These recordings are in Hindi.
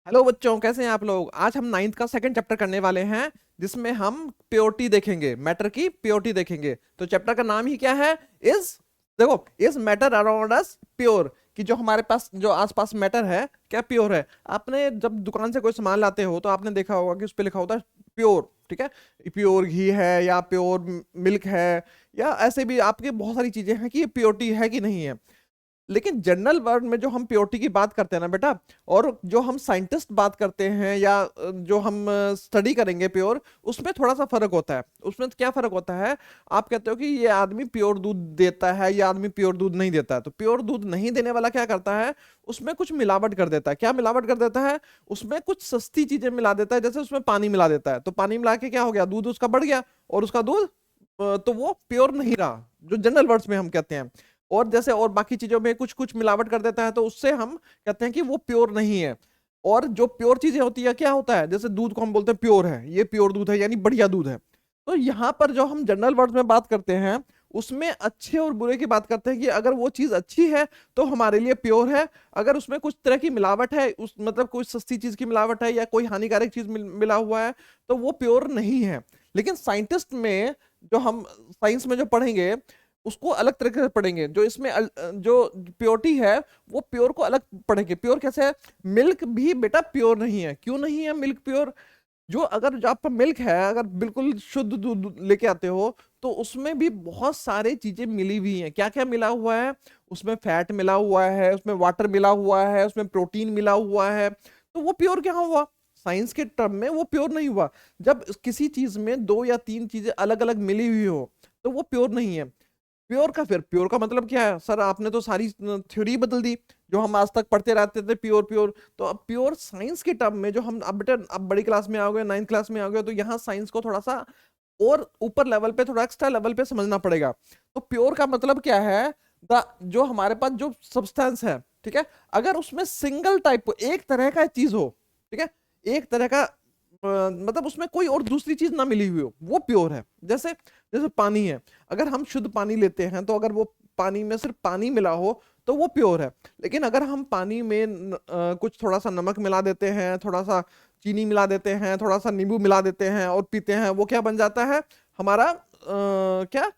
हेलो बच्चों, कैसे हैं आप लोग। आज हम नाइन्थ का सेकंड चैप्टर करने वाले हैं, जिसमें हम प्योरिटी देखेंगे, मैटर की प्योरिटी देखेंगे। तो चैप्टर का नाम ही क्या है? इज देखो, is matter around us pure? कि जो हमारे पास जो आसपास मैटर है क्या प्योर है। आपने जब दुकान से कोई सामान लाते हो तो आपने देखा होगा कि उस पे लिखा होता है प्योर, ठीक है। प्योर घी है या प्योर मिल्क है, या ऐसे भी आपके बहुत सारी चीजें हैं कि ये प्योरिटी है कि नहीं है। लेकिन जनरल वर्ड में जो हम प्योरिटी की बात करते हैं ना बेटा, और जो हम साइंटिस्ट बात करते हैं या जो हम स्टडी करेंगे प्योर, उसमें थोड़ा सा फर्क होता है। उसमें क्या फर्क होता है? आप कहते हो कि ये आदमी प्योर दूध देता है, ये आदमी प्योर दूध नहीं देता है। तो प्योर दूध नहीं देने वाला क्या करता है? उसमें कुछ मिलावट कर देता है। क्या मिलावट कर देता है? उसमें कुछ सस्ती चीजें मिला देता है, जैसे उसमें पानी मिला देता है। तो पानी मिला के क्या हो गया? दूध उसका बढ़ गया, और उसका दूध तो वो प्योर नहीं रहा, जो जनरल वर्ड्स में हम कहते हैं। और जैसे और बाकी चीजों में कुछ कुछ मिलावट कर देता है, तो उससे हम कहते हैं कि वो प्योर नहीं है। और जो प्योर चीजें होती है, क्या होता है? जैसे दूध को हम बोलते हैं प्योर है, ये प्योर दूध है, यानी बढ़िया दूध है। तो यहाँ पर जो हम जनरल वर्ड्स में बात करते हैं, उसमें अच्छे और बुरे की बात करते हैं कि अगर वो चीज अच्छी है तो हमारे लिए प्योर है। अगर उसमें कुछ तरह की मिलावट है, उस मतलब कोई सस्ती चीज की मिलावट है या कोई हानिकारक चीज मिला हुआ है, तो वो प्योर नहीं है। लेकिन साइंटिस्ट में, जो हम साइंस में जो पढ़ेंगे, उसको अलग तरीके से पढ़ेंगे। जो इसमें जो प्योरिटी है, वो प्योर को अलग पढ़ेंगे। प्योर कैसे है? मिल्क भी बेटा प्योर नहीं है। क्यों नहीं है मिल्क प्योर? जो अगर जो आपका मिल्क है, अगर बिल्कुल शुद्ध दूध लेके आते हो, तो उसमें भी बहुत सारे चीजें मिली हुई हैं। क्या क्या मिला हुआ है? उसमें फैट मिला हुआ है, उसमें वाटर मिला हुआ है, उसमें प्रोटीन मिला हुआ है। तो वो प्योर क्या हुआ? साइंस के टर्म में वो प्योर नहीं हुआ। जब किसी चीज में दो या तीन चीजें अलग अलग मिली हुई हो, तो वो प्योर नहीं है। प्योर का फिर प्योर का मतलब क्या है? सर आपने तो सारी थ्योरी बदल दी, जो हम आज तक पढ़ते रहते थे प्योर प्योर। तो अब प्योर साइंस के टर्म में, जो हम अब बेटा अब बड़ी क्लास में आ गए, नाइन्थ क्लास में आ गए, तो यहाँ साइंस को थोड़ा सा और ऊपर लेवल पे, थोड़ा एक्स्ट्रा लेवल पे समझना पड़ेगा। तो प्योर का मतलब क्या है? द जो हमारे पास जो सब्सटेंस है, ठीक है, अगर उसमें सिंगल टाइप, एक तरह का चीज हो, ठीक है, एक तरह का मतलब उसमें कोई और दूसरी चीज ना मिली हुई हो, वो प्योर है। जैसे जैसे पानी है, अगर हम शुद्ध पानी लेते हैं, तो अगर वो पानी में सिर्फ पानी मिला हो, तो वो प्योर है। लेकिन अगर हम पानी में कुछ थोड़ा सा नमक मिला देते हैं, थोड़ा सा चीनी मिला देते हैं, थोड़ा सा नींबू मिला देते हैं और पीते हैं, वो क्या बन जाता है? हमारा क्या?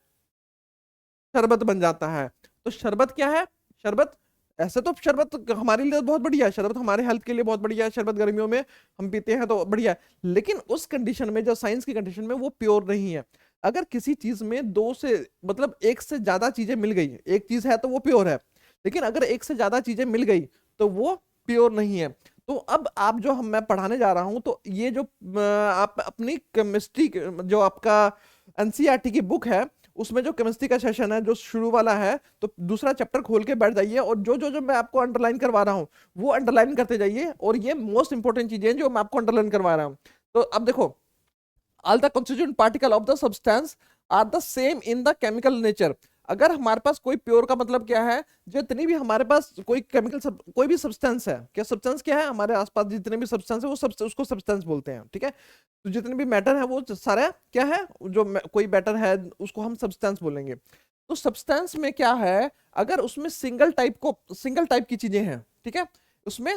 शरबत बन जाता है। तो शरबत क्या है? शरबत, ऐसे तो शरबत हमारे लिए बहुत बढ़िया है, शरबत हमारे हेल्थ के लिए बहुत बढ़िया है, शरबत गर्मियों में हम पीते हैं तो बढ़िया है। लेकिन उस कंडीशन में, जो साइंस की कंडीशन में, वो प्योर नहीं है। अगर किसी चीज में दो से मतलब एक से ज्यादा चीजें मिल गई, एक चीज है तो वो प्योर है। लेकिन अगर एक से ज्यादा चीजें मिल गई, तो वो प्योर नहीं है। तो अब आप जो हम मैं पढ़ाने जा रहा हूं, तो ये जो आप अपनी केमिस्ट्री, जो आपका एनसीईआरटी की बुक है, उसमें जो केमिस्ट्री का सेशन है, जो शुरू वाला है, तो दूसरा चैप्टर खोल के बैठ जाइए, और जो जो जो मैं आपको अंडरलाइन करवा रहा हूं, वो अंडरलाइन करते जाइए। और ये मोस्ट इंपॉर्टेंट चीजें हैं जो मैं आपको अंडरलाइन करवा रहा हूं। तो अब देखो, all the constituent particle of the substance are the same in the chemical nature। अगर हमारे पास कोई प्योर का मतलब क्या है? जितनी भी हमारे पास कोई केमिकल कोई भी सब्सटेंस है, क्या सब्सटेंस क्या है? हमारे आसपास जितने भी सब्सटेंस है, वो सब उसको सब्सटेंस बोलते हैं, ठीक है। तो जितने भी मैटर है, वो सारा क्या है? जो कोई मैटर है, उसको हम सब्सटेंस बोलेंगे। तो सब्सटेंस में क्या है? अगर उसमें सिंगल टाइप की चीजें हैं, ठीक है, उसमें,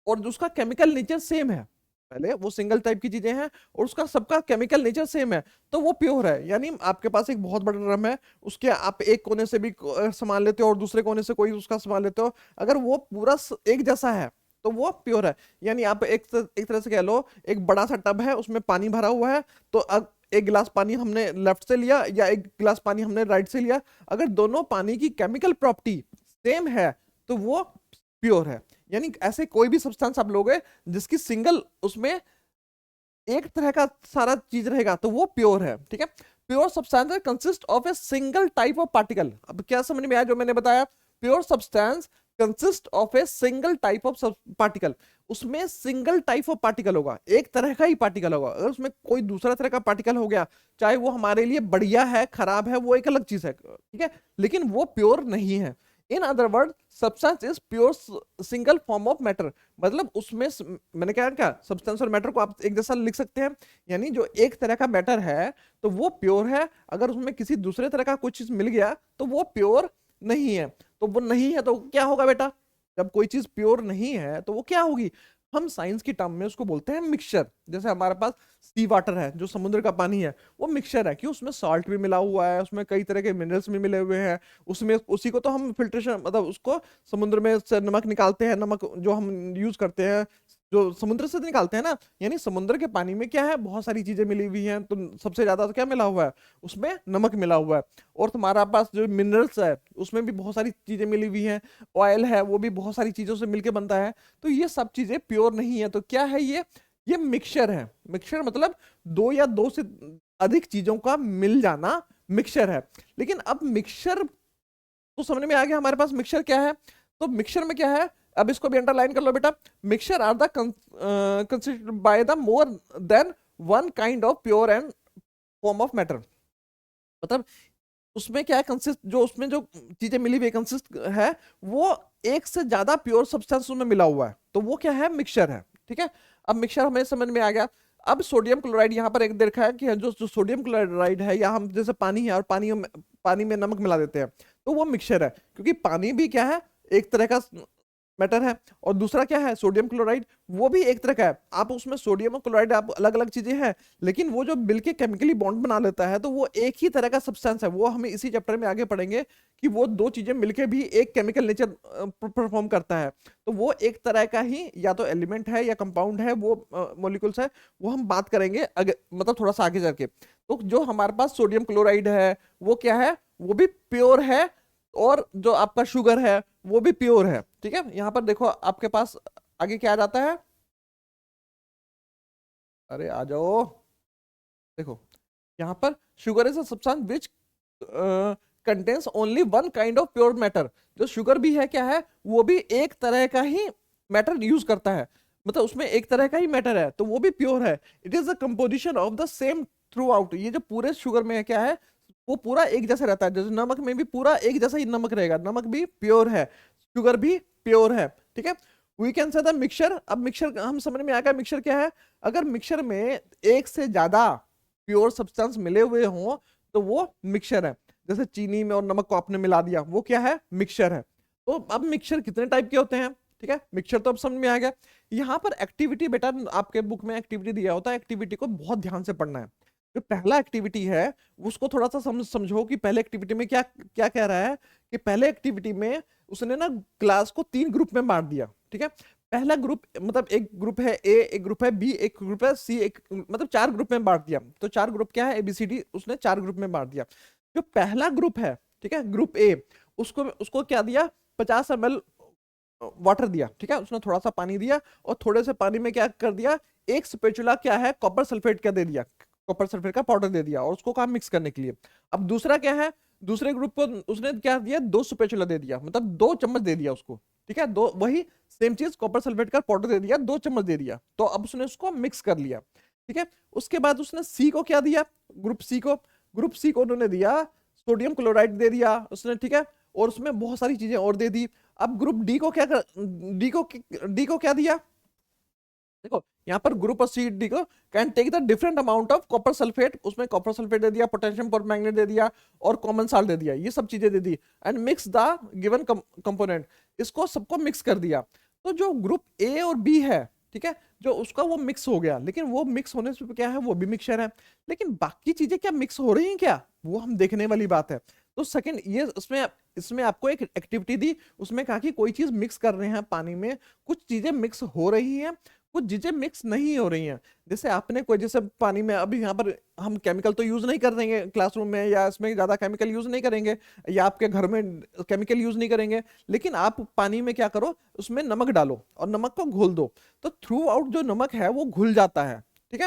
और उसका केमिकल नेचर सेम है, पहले वो सिंगल टाइप की चीजें हैं और उसका सबका केमिकल नेचर सेम है, तो वो प्योर है। यानी आपके पास एक बहुत बड़ा ड्रम है, उसके आप एक कोने से भी सामान लेते हो और दूसरे कोने से कोई उसका सामान लेते हो, अगर वो पूरा एक जैसा है, तो वो प्योर है। यानी आप एक तरह से कह लो, एक बड़ा सा टब है, उसमें पानी भरा हुआ है, तो अब एक गिलास पानी हमने लेफ्ट से लिया या एक गिलास पानी हमने राइट से लिया, अगर दोनों पानी की केमिकल प्रॉपर्टी सेम है, तो वो प्योर है। यानी ऐसे कोई भी सब्सटेंस आप लोगे जिसकी सिंगल उसमें एक तरह का सारा चीज रहेगा, तो वो प्योर है, ठीक है। Pure substance consist of a single type of particle. अब क्या समझ में आया जो मैंने बताया? Pure substance consist of a single type of particle. उसमें सिंगल टाइप ऑफ पार्टिकल होगा, एक तरह का ही पार्टिकल होगा। अगर उसमें कोई दूसरा तरह का पार्टिकल हो गया, चाहे वो हमारे लिए बढ़िया है खराब है, वो एक अलग चीज है, ठीक है, लेकिन वो प्योर नहीं है। In other word, substance is pure single form of matter. मतलब उसमें मैंने क्या क्या सब्सटेंस और मैटर को आप एक जैसा लिख सकते हैं। यानी जो एक तरह का मैटर है, तो वो प्योर है। अगर उसमें किसी दूसरे तरह का कुछ चीज मिल गया, तो वो प्योर नहीं है। तो वो नहीं है तो क्या होगा बेटा? जब कोई चीज प्योर नहीं है, तो वो क्या होगी? हम साइंस की टर्म में उसको बोलते हैं मिक्सचर। जैसे हमारे पास सी वाटर है, जो समुद्र का पानी है, वो मिक्सचर है, क्यों? उसमें सॉल्ट भी मिला हुआ है, उसमें कई तरह के मिनरल्स भी मिले हुए हैं, उसमें उसी को तो हम फिल्ट्रेशन, मतलब उसको समुद्र में से नमक निकालते हैं, नमक जो हम यूज करते हैं, जो समुद्र से निकालते हैं ना, यानी समुद्र के पानी में क्या है, बहुत सारी चीजें मिली हुई हैं, तो सबसे ज्यादा तो क्या मिला हुआ है, उसमें नमक मिला हुआ है। और तुम्हारा पास जो मिनरल्स है, उसमें भी बहुत सारी चीजें मिली हुई हैं, ऑयल है, वो भी बहुत सारी चीजों से मिलके बनता है। तो ये सब चीजें प्योर नहीं है, तो क्या है ये मिक्सचर है। मिक्सचर मतलब दो या दो से अधिक चीजों का मिल जाना मिक्सचर है। लेकिन अब मिक्सचर तो समझ में आ गया हमारे पास मिक्सचर क्या है। तो मिक्सचर में क्या है, अब इसको भी अंडरलाइन कर लो बेटा। Mixture are the consisted by the more than one kind of pure and form of matter. मतलब उसमें क्या है, कंसिस्ट, जो उसमें जो चीजें मिली हुई कंसिस्ट है, वो एक से ज्यादा प्योर सब्सटेंस उसमें मिला हुआ है, तो वो क्या है, मिक्सचर है। ठीक है, अब मिक्सचर हमें समझ में आ गया। अब सोडियम क्लोराइड यहाँ पर एक देखा है कि जो सोडियम क्लोराइड है, या हम जैसे पानी है और पानी में नमक मिला देते हैं, तो वो मिक्सचर है, क्योंकि पानी भी क्या है, एक तरह का मैटर है, और दूसरा क्या है, सोडियम क्लोराइड, वो भी एक तरह का है। आप उसमें सोडियम और क्लोराइड, आप अलग अलग चीजें हैं, लेकिन वो जो मिलके केमिकली बॉन्ड बना लेता है, तो वो एक ही तरह का सब्सटेंस है। वो हमें इसी चैप्टर में आगे पढ़ेंगे कि वो दो चीजें मिलके भी एक केमिकल नेचर परफॉर्म करता है। तो वो एक तरह का ही या तो एलिमेंट है या कंपाउंड है, वो मॉलिक्यूल्स है, वो हम बात करेंगे मतलब थोड़ा सा आगे जाके। तो जो हमारे पास सोडियम क्लोराइड है, वो क्या है, वो भी प्योर है, और जो आपका शुगर है वो भी प्योर है। ठीक है, यहां पर देखो आपके पास आगे क्या आ जाता है, अरे आ जाओ, देखो यहां पर sugar is a substance which contains only one kind of pure matter. जो शुगर भी है क्या है, वो भी एक तरह का ही मैटर यूज करता है, मतलब उसमें एक तरह का ही मैटर है, तो वो भी प्योर है। It is the composition of the same through out. ये जो पूरे शुगर में है क्या है, वो पूरा एक जैसा रहता है। जैसे नमक में भी पूरा एक जैसा ही नमक रहेगा, नमक भी प्योर है, शुगर भी प्योर है। ठीक है, we can say the mixture. अब मिक्सचर हम समझ में आ गया, मिक्सचर क्या है। अगर मिक्सचर में एक से ज्यादा प्योर सब्सटेंस मिले हुए हों, तो वो मिक्सचर है। जैसे चीनी में और नमक को आपने मिला दिया, वो क्या है, मिक्सचर है। तो अब मिक्सचर कितने टाइप के होते हैं, ठीक है, मिक्सचर तो अब समझ में आ गया। यहाँ पर एक्टिविटी, बेटा आपके बुक में एक्टिविटी दिया होता है, एक्टिविटी को बहुत ध्यान से पढ़ना है। जो पहला एक्टिविटी है उसको थोड़ा सा समझो कि पहले एक्टिविटी में क्या क्या कह रहा है। कि पहले एक्टिविटी में उसने ना क्लास को 3 ग्रुप में बांट दिया। ठीक है, पहला ग्रुप, मतलब एक ग्रुप है ए, एक ग्रुप है बी, एक ग्रुप है सी, एक, मतलब 4 ग्रुप में बांट दिया। तो 4 ग्रुप क्या है, ABCD, उसने 4 ग्रुप में बांट दिया। जो पहला ग्रुप है, ठीक है, ग्रुप ए, उसको उसको क्या दिया, 50 ml वाटर दिया। ठीक है, उसने थोड़ा सा पानी दिया, और थोड़े से पानी में क्या कर दिया, एक स्पेचुला क्या है, कॉपर सल्फेट का दे दिया, कॉपर सल्फेट का पाउडर दे दिया, और उसको कहा मिक्स करने के लिए। अब दूसरा क्या है, दूसरे ग्रुप को उसने क्या दिया, 2 स्पेचुला दे दिया, मतलब 2 चम्मच दे दिया उसको। ठीक है, दो, वही सेम चीज, कॉपर सल्फेट का पाउडर दे दिया, 2 चम्मच दे दिया, तो अब उसने उसको मिक्स कर लिया। ठीक है, उसके बाद उसने सी को क्या दिया, ग्रुप सी को उन्होंने दिया सोडियम क्लोराइड दे दिया उसने। ठीक है, और उसमें बहुत सारी चीजें और दे दी। अब ग्रुप डी को क्या कर, डी को क्या दिया, देखो यहाँ पर ग्रुप और सी डी को can take the different amount of copper sulphate, उसमें कॉपर सल्फेट दे दिया, पोटेशियम पर मैग्नेट दे दिया, और कॉमन साल्ट दे दिया, ये सब चीजें दे दी, and mix the given component, इसको सबको मिक्स कर दिया। तो जो ग्रुप ए और बी है, ठीक है, जो उसका वो मिक्स हो गया, लेकिन वो मिक्स होने से क्या है, वो भी मिक्सचर है। लेकिन बाकी चीजें क्या मिक्स हो रही हैं क्या, वो हम देखने वाली बात है। तो सेकंड ये इसमें आपको एक एक्टिविटी दी, उसमें कहा कि कोई चीज मिक्स कर रहे हैं पानी में, कुछ चीजें मिक्स हो रही हैं, कुछ चीजें मिक्स नहीं हो रही हैं। जैसे आपने कोई, जैसे पानी में अभी यहाँ पर हम केमिकल तो यूज नहीं कर देंगे क्लासरूम में, या इसमें ज्यादा केमिकल यूज नहीं करेंगे, या आपके घर में केमिकल यूज नहीं करेंगे, लेकिन आप पानी में क्या करो, उसमें नमक डालो और नमक को घोल दो, तो थ्रू आउट जो नमक है वो घुल जाता है। ठीक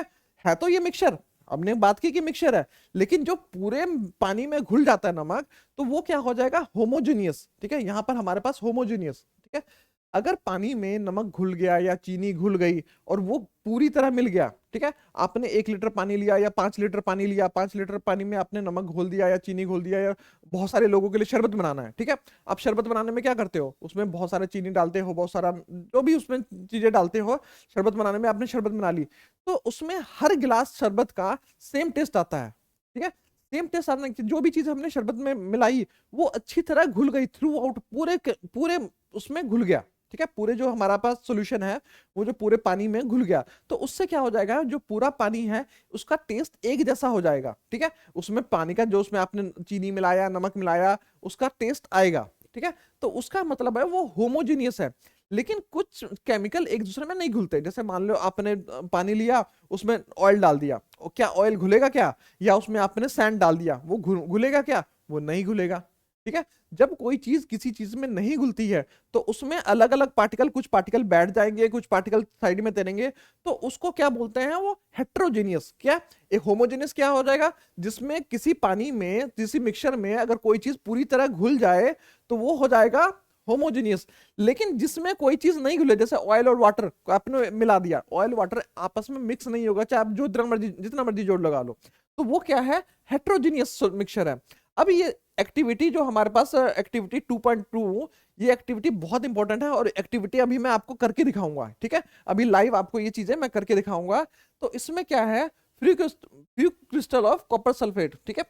है तो ये मिक्सचर, हमने बात की कि मिक्सचर है, लेकिन जो पूरे पानी में घुल जाता है नमक, तो वो क्या हो जाएगा, होमोजेनियस। ठीक है, यहां पर हमारे पास होमोजेनियस। ठीक है, अगर पानी में नमक घुल गया या चीनी घुल गई और वो पूरी तरह मिल गया, ठीक है, आपने 1 लीटर पानी लिया या 5 लीटर पानी लिया, 5 लीटर पानी में आपने नमक घोल दिया या चीनी घोल दिया, या बहुत सारे लोगों के लिए शरबत बनाना है। ठीक है, आप शरबत बनाने में क्या करते हो, उसमें बहुत सारा चीनी डालते हो, बहुत सारा जो भी उसमें चीजें डालते हो, शरबत बनाने में आपने शरबत बना ली, तो उसमें हर गिलास शरबत का सेम टेस्ट आता है। ठीक है, सेम टेस्ट आने, जो भी चीज हमने शरबत में मिलाई वो अच्छी तरह घुल गई, थ्रू आउट पूरे पूरे उसमें घुल गया। ठीक है, पूरे जो हमारा पास सॉल्यूशन है वो जो पूरे पानी में घुल गया, तो उससे क्या हो जाएगा, जो पूरा पानी है उसका टेस्ट एक जैसा हो जाएगा। ठीक है, उसमें पानी का जो उसमें आपने चीनी मिलाया, नमक मिलाया, उसका टेस्ट आएगा। ठीक है, तो उसका मतलब है वो होमोजीनियस है। लेकिन कुछ केमिकल एक दूसरे में नहीं घुलते, जैसे मान लो आपने पानी लिया, उसमें ऑयल डाल दिया, क्या ऑयल घुलेगा क्या? या उसमें आपने सैंड डाल दिया, वो घुलेगा क्या? वो नहीं घुलेगा। ठीक है, जब कोई चीज किसी चीज में नहीं घुलती है तो उसमें अलग अलग पार्टिकल, कुछ पार्टिकल बैठ जाएंगे, कुछ पार्टिकल साइड में तैरेंगे, तो उसको क्या बोलते हैं, वो हेट्रोजेनियस। क्या? एक होमोजेनियस क्या हो जाएगा, जिसमें किसी पानी में, किसी मिक्सचर में अगर कोई चीज पूरी तरह घुल जाए तो वो हो जाएगा होमोजेनियस। लेकिन जिसमें कोई चीज नहीं घुले, जैसे ऑयल और वाटर को आपने मिला दिया, ऑयल वाटर आपस में मिक्स नहीं होगा, चाहे आप जो जितना मर्जी जोड़ लगा लो, तो वो क्या है, हेट्रोजेनियस मिक्सचर है। अब ये एक्टिविटी जो हमारे पास एक्टिविटी 2.2, ये एक्टिविटी बहुत इंपॉर्टेंट है, और एक्टिविटी अभी मैं आपको करके दिखाऊंगा। ठीक है, अभी लाइव आपको ये चीजें मैं करके दिखाऊंगा। तो इसमें क्या है, free crystal of copper sulphate. ठीक है,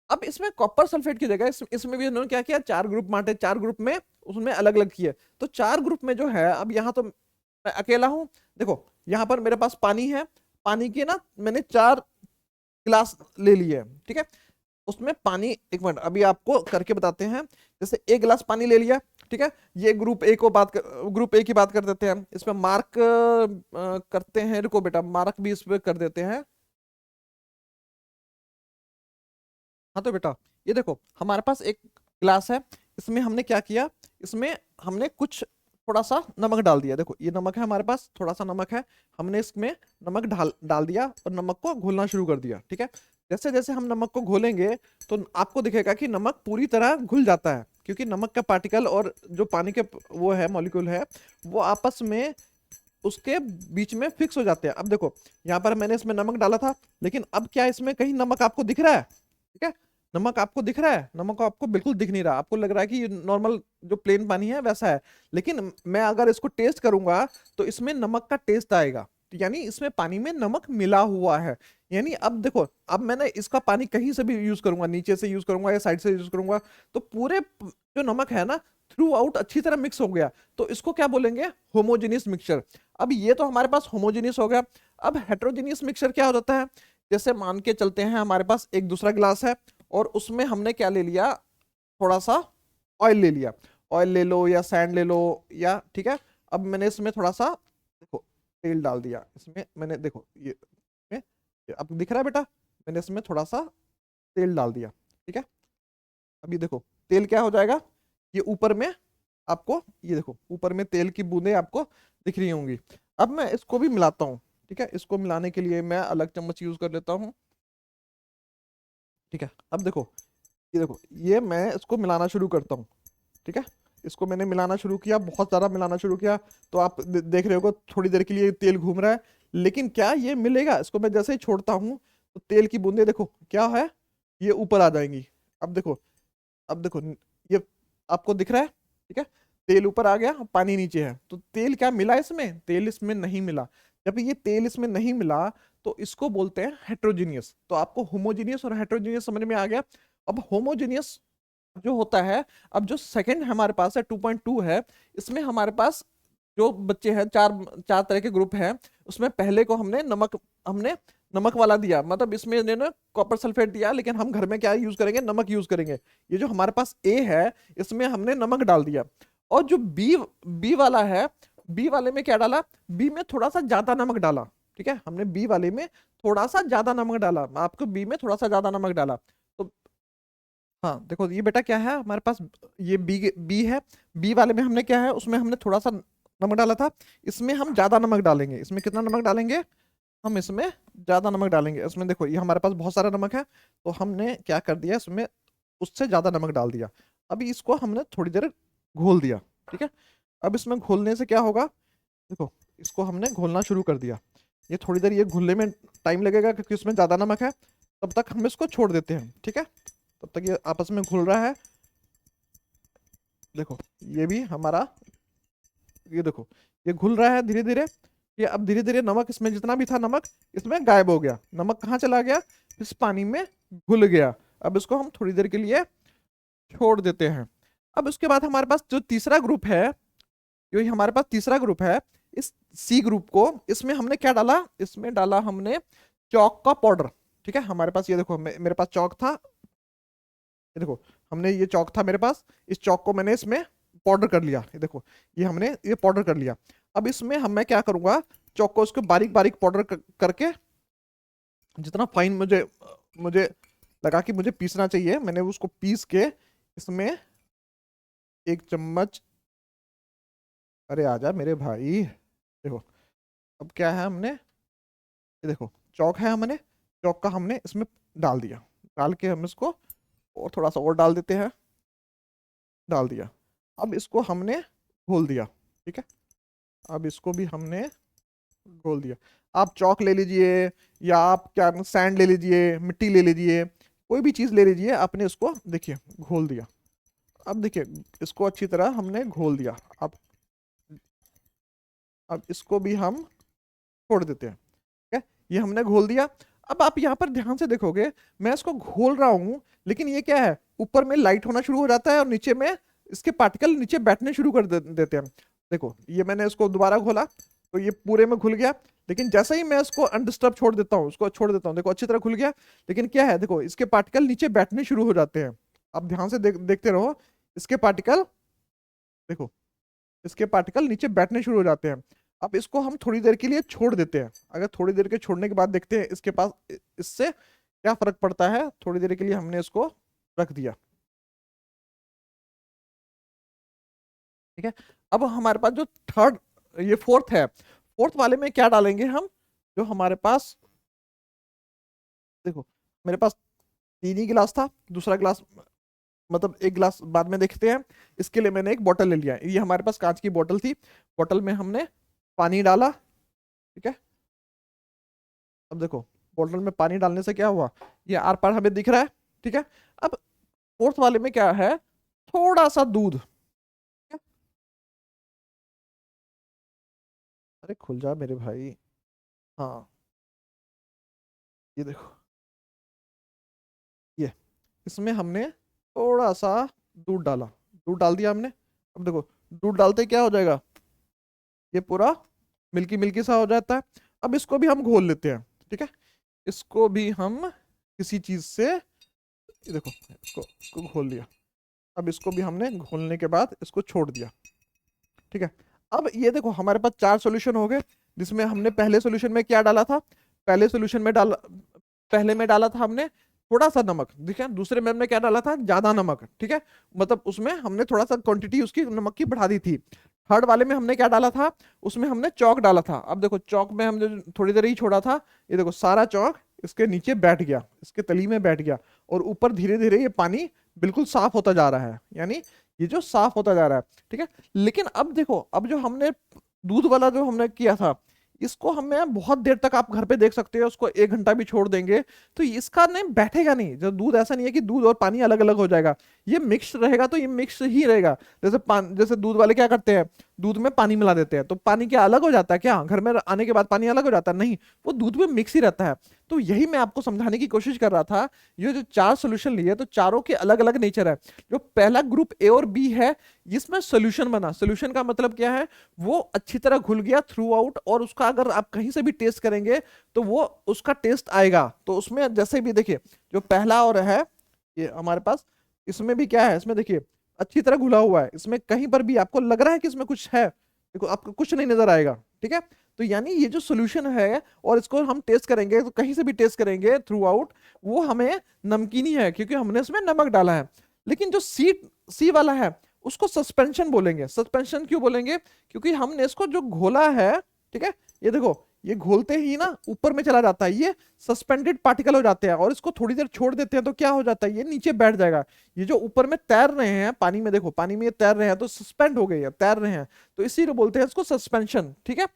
अब इसमें कॉपर सल्फेट की जगह इसमें भी उन्होंने क्या किया, 4 ग्रुप बांटे, 4 ग्रुप में उसमें अलग अलग किए। तो 4 ग्रुप में जो है, अब यहाँ तो मैं अकेला हूं, देखो यहाँ पर मेरे पास पानी है, पानी के ना मैंने 4 गिलास ले लिए। ठीक है, उसमें पानी, एक मिनट अभी आपको करके बताते हैं। जैसे 1 गिलास पानी ले लिया, ठीक है, ये ग्रुप ए की बात कर देते हैं, इसमें मार्क करते हैं, रुको बेटा मार्क भी इस पे कर देते हैं। हाँ तो बेटा ये देखो हमारे पास एक गिलास है, इसमें हमने क्या किया, इसमें हमने कुछ थोड़ा सा नमक डाल दिया। देखो ये नमक है हमारे पास, थोड़ा सा नमक है, हमने इसमें नमक डाल डाल दिया और नमक को घोलना शुरू कर दिया। ठीक है, जैसे जैसे हम नमक को घोलेंगे तो आपको दिखेगा कि नमक पूरी तरह घुल जाता है, क्योंकि नमक का पार्टिकल और जो पानी के वो है मॉलिक्यूल है, वो आपस में उसके बीच में फिक्स हो जाते हैं। अब देखो यहाँ पर मैंने इसमें नमक डाला था, लेकिन अब क्या इसमें कहीं नमक आपको दिख रहा है? ठीक है, नमक आपको दिख रहा है? नमक आपको बिल्कुल दिख नहीं रहा, आपको लग रहा है कि ये नॉर्मल जो प्लेन पानी है वैसा है। लेकिन मैं अगर इसको टेस्ट करूंगा तो इसमें नमक का टेस्ट आएगा, यानी इसमें पानी में नमक मिला हुआ है। यानी अब देखो, अब मैंने इसका पानी कहीं से भी यूज करूंगा, नीचे से यूज करूंगा या साइड से यूज करूंगा, तो पूरे जो नमक है ना थ्रू आउट अच्छी तरह मिक्स हो गया, तो इसको क्या बोलेंगे, होमोजेनियस मिक्सचर। अब ये तो हमारे पास होमोजेनियस हो गया। अब हेट्रोजेनियस मिक्सचर क्या हो जाता है, जैसे मान के चलते हैं हमारे पास एक दूसरा गिलास है और उसमें हमने क्या ले लिया, थोड़ा सा ऑयल ले लिया, ऑयल ले लो या सैंड ले लो, या ठीक है, अब मैंने इसमें थोड़ा सा देखो तेल डाल दिया, इसमें मैंने देखो ये अब दिख रहा है बेटा, मैंने इसमें थोड़ा सा तेल डाल दिया। ठीक है, अभी देखो तेल क्या हो जाएगा, ये ऊपर में आपको, ये देखो ऊपर में तेल की बूंदें आपको दिख रही होंगी। अब मैं इसको भी मिलाता हूँ। ठीक है, इसको मिलाने के लिए मैं अलग चम्मच यूज कर लेता हूँ। ठीक है, अब देखो ये देखो, ये मैं इसको मिलाना शुरू करता हूँ। ठीक है, इसको मैंने मिलाना शुरू किया, बहुत सारा मिलाना शुरू किया, तो आप देख रहे हो थोड़ी देर के लिए तेल घूम रहा है, लेकिन क्या ये मिलेगा? इसको मैं जैसे ही छोड़ता हूँ तो तेल की बूंदें देखो क्या है, ये ऊपर आ जाएंगी। अब देखो, अब देखो ये आपको दिख रहा है? ठीक है, तेल ऊपर आ गया, पानी नीचे है, तो तेल क्या मिला इसमें? तेल इसमें नहीं मिला। जब ये तेल इसमें नहीं मिला तो इसको बोलते हैं हेट्रोजीनियस। तो आपको होमोजीनियस और हेट्रोजीनियस समझ में आ गया। अब होमोजीनियस जो होता है, अब जो सेकंड हमारे पास है 2.2 है, इसमें हमारे पास जो बच्चे हैं, चार चार तरह के ग्रुप हैं, उसमें पहले को हमने नमक वाला दिया, मतलब इसमें ना कॉपर सल्फेट दिया, लेकिन हम घर में क्या यूज करेंगे, नमक यूज करेंगे। ये जो हमारे पास ए है, इसमें हमने नमक डाल दिया। और जो बी बी वाला है, बी वाले में क्या डाला, बी में थोड़ा सा ज्यादा नमक डाला। ठीक है, हमने बी वाले में थोड़ा सा ज्यादा नमक डाला, आपको बी में थोड़ा सा ज्यादा नमक डाला। तो हाँ देखो ये बेटा क्या है हमारे पास, ये बी बी है, बी वाले में हमने क्या है, उसमें हमने थोड़ा सा नमक डाला था, इसमें हम ज्यादा नमक डालेंगे। इसमें कितना नमक डालेंगे, हम इसमें ज्यादा नमक डालेंगे। इसमें देखो ये हमारे पास बहुत सारा नमक है, तो हमने क्या कर दिया, इसमें उससे ज्यादा नमक डाल दिया। अभी इसको हमने थोड़ी देर घोल दिया। ठीक है, अब इसमें घोलने से क्या होगा, देखो इसको हमने घोलना शुरू कर दिया, ये थोड़ी देर ये घुलने में टाइम लगेगा क्योंकि इसमें ज्यादा नमक है, तब तक हम इसको छोड़ देते हैं। ठीक है, तब तक ये आपस में घुल रहा है। देखो ये भी हमारा, ये देखो ये घुल रहा है धीरे धीरे। ये अब धीरे धीरे नमक, इसमें जितना भी था नमक इसमें गायब हो गया, नमक कहाँ चला गया, इस पानी में घुल गया। अब इसको हम थोड़ी देर के लिए छोड़ देते हैं। अब उसके बाद हमारे पास जो तीसरा ग्रुप है, ये हमारे पास तीसरा ग्रुप है। इस सी ग्रुप को, इसमें हमने क्या डाला, इसमें डाला हमने चौक का पाउडर। ठीक है, हमारे पास ये देखो मेरे पास चौक था, ये देखो हमने ये चौक था मेरे पास, इस चौक को मैंने इसमें पाउडर कर लिया। ये देखो ये हमने ये पाउडर कर लिया। अब इसमें मैं क्या करूंगा, चौक को उसको बारीक बारीक पाउडर करके, जितना फाइन मुझे मुझे लगा कि मुझे पीसना चाहिए, मैंने उसको पीस के इसमें 1 चम्मच, अरे आजा मेरे भाई, देखो अब क्या है, हमने ये देखो चौक है, हमने चौक का हमने इसमें डाल दिया, डाल के हम इसको और थोड़ा सा और डाल देते हैं, डाल दिया। अब इसको हमने घोल दिया। ठीक है, अब इसको भी हमने घोल दिया। आप चौक ले लीजिए या आप क्या सैंड ले लीजिए, मिट्टी ले लीजिए, कोई भी चीज ले लीजिए, आपने इसको देखिए घोल दिया। अब देखिए इसको अच्छी तरह हमने घोल दिया। अब इसको भी हम छोड़ देते हैं। ठीक है, ये हमने घोल दिया। अब आप यहाँ पर ध्यान से देखोगे, मैं इसको घोल रहा हूं, लेकिन ये क्या है, ऊपर में लाइट होना शुरू हो जाता है और नीचे में इसके पार्टिकल नीचे बैठने शुरू कर देते हैं। देखो ये मैंने इसको दोबारा घोला तो ये पूरे में घुल गया, लेकिन जैसे ही मैं इसको अनडिस्टर्ब छोड़ देता हूँ, उसको छोड़ देता हूँ, देखो अच्छी तरह घुल गया, लेकिन क्या है, देखो इसके पार्टिकल नीचे बैठने शुरू हो जाते हैं। आप ध्यान से देखते रहो, इसके पार्टिकल, देखो इसके पार्टिकल नीचे बैठने शुरू हो जाते हैं। अब इसको हम थोड़ी देर के लिए छोड़ देते हैं। अगर थोड़ी देर के छोड़ने के बाद देखते हैं इसके पास इससे क्या फर्क पड़ता है। थोड़ी देर के लिए हमने इसको रख दिया। ठीक है, अब हमारे पास जो थर्ड, ये फोर्थ है, फोर्थ वाले में क्या डालेंगे हम, जो हमारे पास, देखो मेरे पास 3 ही गिलास था, दूसरा गिलास मतलब 1 गिलास बाद में देखते हैं। इसके लिए मैंने एक बोतल ले लिया, ये हमारे पास कांच की बोतल थी, बोतल में हमने पानी डाला। ठीक है, अब देखो बोतल में पानी डालने से क्या हुआ, ये आर पार हमें दिख रहा है। ठीक है, अब फोर्थ वाले में क्या है, थोड़ा सा दूध। अरे खुल जा मेरे भाई, हाँ ये देखो, ये इसमें हमने थोड़ा सा दूध डाला, दूध डाल दिया हमने। अब देखो दूध डालते क्या हो जाएगा, ये पूरा मिल्की मिल्की सा हो जाता है। अब इसको भी हम घोल लेते हैं। ठीक है, इसको भी हम किसी चीज से, ये देखो इसको घोल लिया। अब इसको भी हमने घोलने के बाद इसको छोड़ दिया। ठीक है, अब ये देखो हमारे पास 4 सॉल्यूशन हो गए, जिसमें हमने पहले सॉल्यूशन में क्या डाला था, पहले सॉल्यूशन में पहले में डाला था हमने थोड़ा सा नमक। ठीक है, दूसरे में हमने क्या डाला था, ज्यादा नमक। ठीक है, मतलब उसमें हमने थोड़ा सा क्वांटिटी उसकी नमक की बढ़ा दी थी। थर्ड वाले में हमने क्या डाला था, उसमें हमने चौक डाला था। अब देखो चौक में हमने थोड़ी देर ही छोड़ा था, ये देखो सारा चौक इसके नीचे बैठ गया, इसके तली में बैठ गया, और ऊपर धीरे धीरे ये पानी बिल्कुल साफ होता जा रहा है, यानी ये जो साफ होता जा रहा है। ठीक है, लेकिन अब देखो, अब जो हमने दूध वाला जो हमने किया था, इसको हमें बहुत देर तक आप घर पे देख सकते हो, उसको 1 घंटा भी छोड़ देंगे तो इसका नहीं बैठेगा नहीं। जो दूध, ऐसा नहीं है कि दूध और पानी अलग अलग हो जाएगा, ये मिक्स रहेगा, तो ये मिक्स ही रहेगा। जैसे दूध वाले क्या करते हैं, दूध में पानी मिला देते हैं, तो पानी क्या अलग हो जाता है क्या, घर में आने के बाद पानी अलग हो जाता है, नहीं, वो दूध में मिक्स ही रहता है। तो यही मैं आपको समझाने की कोशिश कर रहा था। ये जो 4 सोल्यूशन लिए, तो चारों के अलग अलग नेचर है। जो पहला ग्रुप ए और बी है, इसमें सोल्यूशन बना, सोल्यूशन का मतलब क्या है, वो अच्छी तरह घुल गया थ्रू आउट, और उसका अगर आप कहीं से भी टेस्ट करेंगे तो वो उसका टेस्ट आएगा। तो उसमें जैसे भी देखिए, जो पहला और है ये हमारे पास, इसमें भी क्या है, इसमें देखिए अच्छी तरह घुला हुआ है, इसमें कहीं पर भी आपको लग रहा है कि इसमें कुछ है, देखो आपको कुछ नहीं नजर आएगा। ठीक है, तो यानी ये जो सोल्यूशन है, और इसको हम टेस्ट करेंगे तो कहीं से भी टेस्ट करेंगे थ्रू आउट, वो हमें नमकीनी है, क्योंकि हमने इसमें नमक डाला है। लेकिन जो सी सी वाला है, उसको सस्पेंशन बोलेंगे। सस्पेंशन क्यों बोलेंगे, क्योंकि हमने इसको जो घोला है, ठीक है, ये देखो ये घोलते ही ना ऊपर में चला जाता है, ये सस्पेंडेड पार्टिकल हो जाते हैं, और इसको थोड़ी देर छोड़ देते हैं तो क्या हो जाता है, ये नीचे बैठ जाएगा। ये जो ऊपर में तैर रहे हैं पानी में, देखो पानी में ये तैर रहे हैं, तो सस्पेंड हो गई है, तैर रहे हैं, तो इसीलिए बोलते हैं इसको सस्पेंशन। ठीक है,